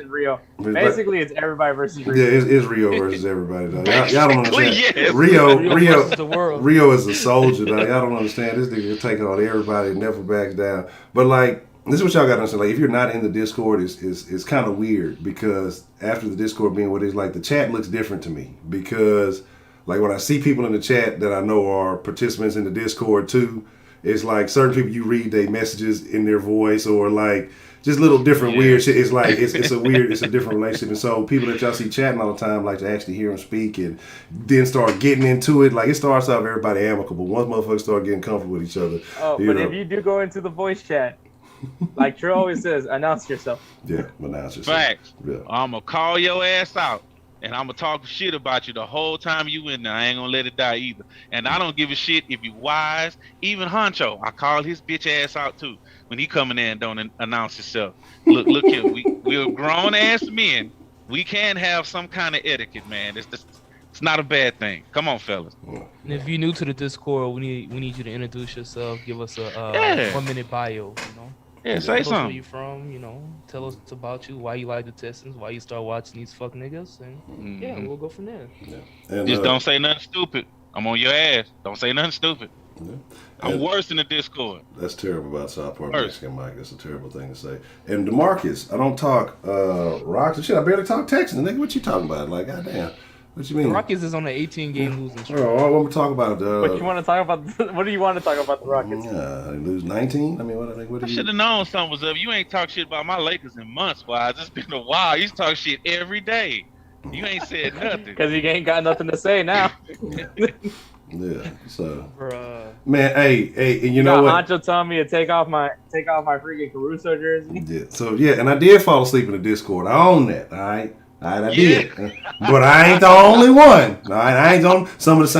and Rio. Basically, it's everybody versus Rio. Yeah, it's Rio versus everybody. Though. Y'all don't understand. Yes. Rio is a soldier. Though. Y'all don't understand. This nigga take on everybody and never backs down. But like, this is what y'all got to understand. Like, if you're not in the Discord, it's kind of weird because after the Discord being what it is, like the chat looks different to me because. Like when I see people in the chat that I know are participants in the Discord too, it's like certain people you read their messages in their voice or like just little different weird shit. It's like it's a different relationship. And so people that y'all see chatting all the time like to actually hear them speak and then start getting into it. Like it starts off everybody amicable. Once motherfuckers start getting comfortable with each other. Oh, but if you do go into the voice chat, like Trey always says, announce yourself. Yeah, announce yourself. Facts. Yeah. I'm gonna call your ass out. And I'm going to talk shit about you the whole time you in there. I ain't going to let it die either. And I don't give a shit if you wise. Even Honcho, I call his bitch ass out too. When he coming in and don't announce himself. Look here. We're grown ass men. We can have some kind of etiquette, man. It's not a bad thing. Come on, fellas. And if you're new to the Discord, we need you to introduce yourself. Give us a 1 minute bio, you know. Yeah, say tell us something. Where you from, you know. Tell us about you, why you like the Texans, why you start watching these fuck niggas, and yeah, we'll go from there. Yeah. And, just don't say nothing stupid. I'm on your ass. Don't say nothing stupid. Yeah. I'm worse in the Discord. That's terrible about South Park Mexican Mike. That's a terrible thing to say. And DeMarcus, I don't talk rocks and shit. I barely talk Texans. Nigga, what you talking about? Like, goddamn. What you mean? The Rockets is on an 18-game losing streak. Oh, what we talk about? What you want to talk about? What do you want to talk about the Rockets? They lose 19. I mean, what? I should have known something was up. You ain't talk shit about my Lakers in months, wise. It's been a while. You talk shit every day. You ain't said nothing. Because you ain't got nothing to say now. Yeah. So, Bruh. man, hey, and you know what? Honcho telling me to take off my freaking Caruso jersey. Yeah. So yeah, and I did fall asleep in the Discord. I own that. All right. I did, but I ain't the only one. All right, I ain't on some of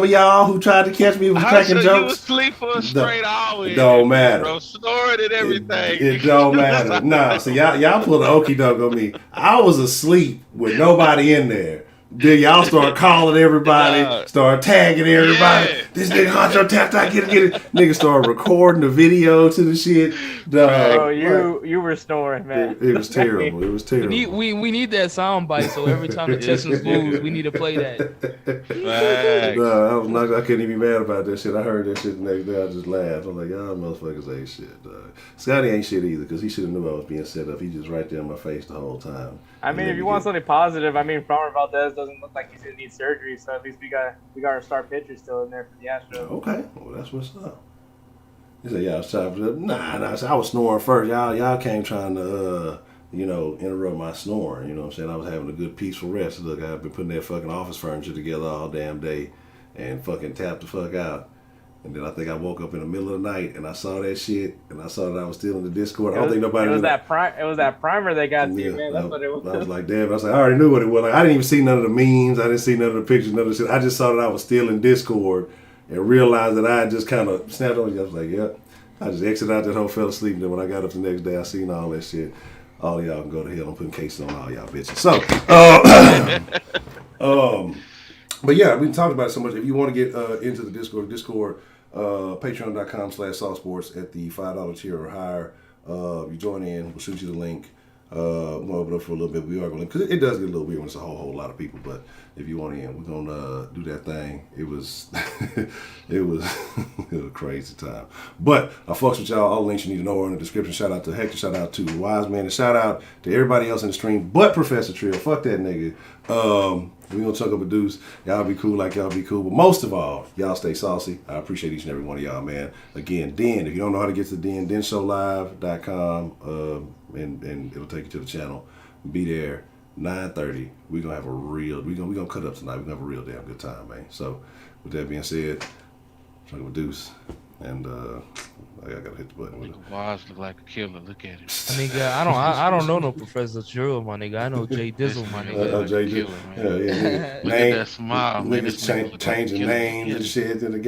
y'all who tried to catch me with cracking jokes. You was asleep for a straight hour. It don't matter. Bro, snoring and everything. It don't matter. Nah, so y'all pulled an okie doke on me. I was asleep with nobody in there Then y'all start calling everybody, start tagging everybody. Yeah. This nigga Honcho tapped out, get it. Niggas start recording the video to the shit. Bro, you were snoring, man. It was terrible. It was terrible. We need that sound bite. So every time the Texans lose, we need to play that. Facts. No, I was not. I couldn't even be mad about that shit. I heard that shit the next day. I just laughed. I'm like, y'all motherfuckers ain't shit. Scotty ain't shit either because he should have knew I was being set up. He just right there in my face the whole time. I mean, if you want something positive, I mean, Farmer Valdez doesn't look like he's gonna need surgery, so at least we got our star pitcher still in there for the Astros. Okay, well that's what's up. He said, "Y'all chopped it up." Nah. I was snoring first. Y'all came trying to interrupt my snoring. You know what I'm saying? I was having a good peaceful rest. Look, I've been putting that fucking office furniture together all damn day, and fucking tapped the fuck out. And then I think I woke up in the middle of the night and I saw that shit and I saw that I was still in the Discord. I don't think nobody. It was that primer they got to you, man. That's what it was. I was like, damn. I was like, I already knew what it was. Like, I didn't even see none of the memes. I didn't see none of the pictures. None of the shit. I just saw that I was still in Discord and realized that I had just kind of snapped on you. I was like, yep. I just exited out that whole, fell asleep. And then when I got up the next day, I seen all that shit. All of y'all can go to hell. I'm putting cases on all y'all bitches. So, but yeah, we talked about it so much. If you want to get into the Discord, patreon.com/softsports at the $5 tier or higher. You join in, we'll shoot you the link. We're going to open up for a little bit. We are going to, because it does get a little weird when it's a whole lot of people, but if you want in, we're going to do that thing. It was it was a crazy time. But I fucks with y'all. All the links you need to know are in the description. Shout out to Hector, shout out to Wise Man, and shout out to everybody else in the stream but Professor Trill. Fuck that nigga. We gonna chuck up a deuce. Y'all be cool like y'all be cool. But most of all, y'all stay saucy. I appreciate each and every one of y'all, man. Again, Den, if you don't know how to get to the Den, denshowlive.com, and it'll take you to the channel. Be there, 9:30. We gonna have a real, we gonna cut up tonight. We gonna have a real damn good time, man. So with that being said, chuck up a deuce. And I gotta hit the button with it. Wise look like a killer. Look at him. Nigga, I don't know no Professor Drill, my nigga. I know Jay Dizzle, my nigga. Jay killer, Dizzle. Yeah. Look at that smile, man. Niggas changing names and shit in the game.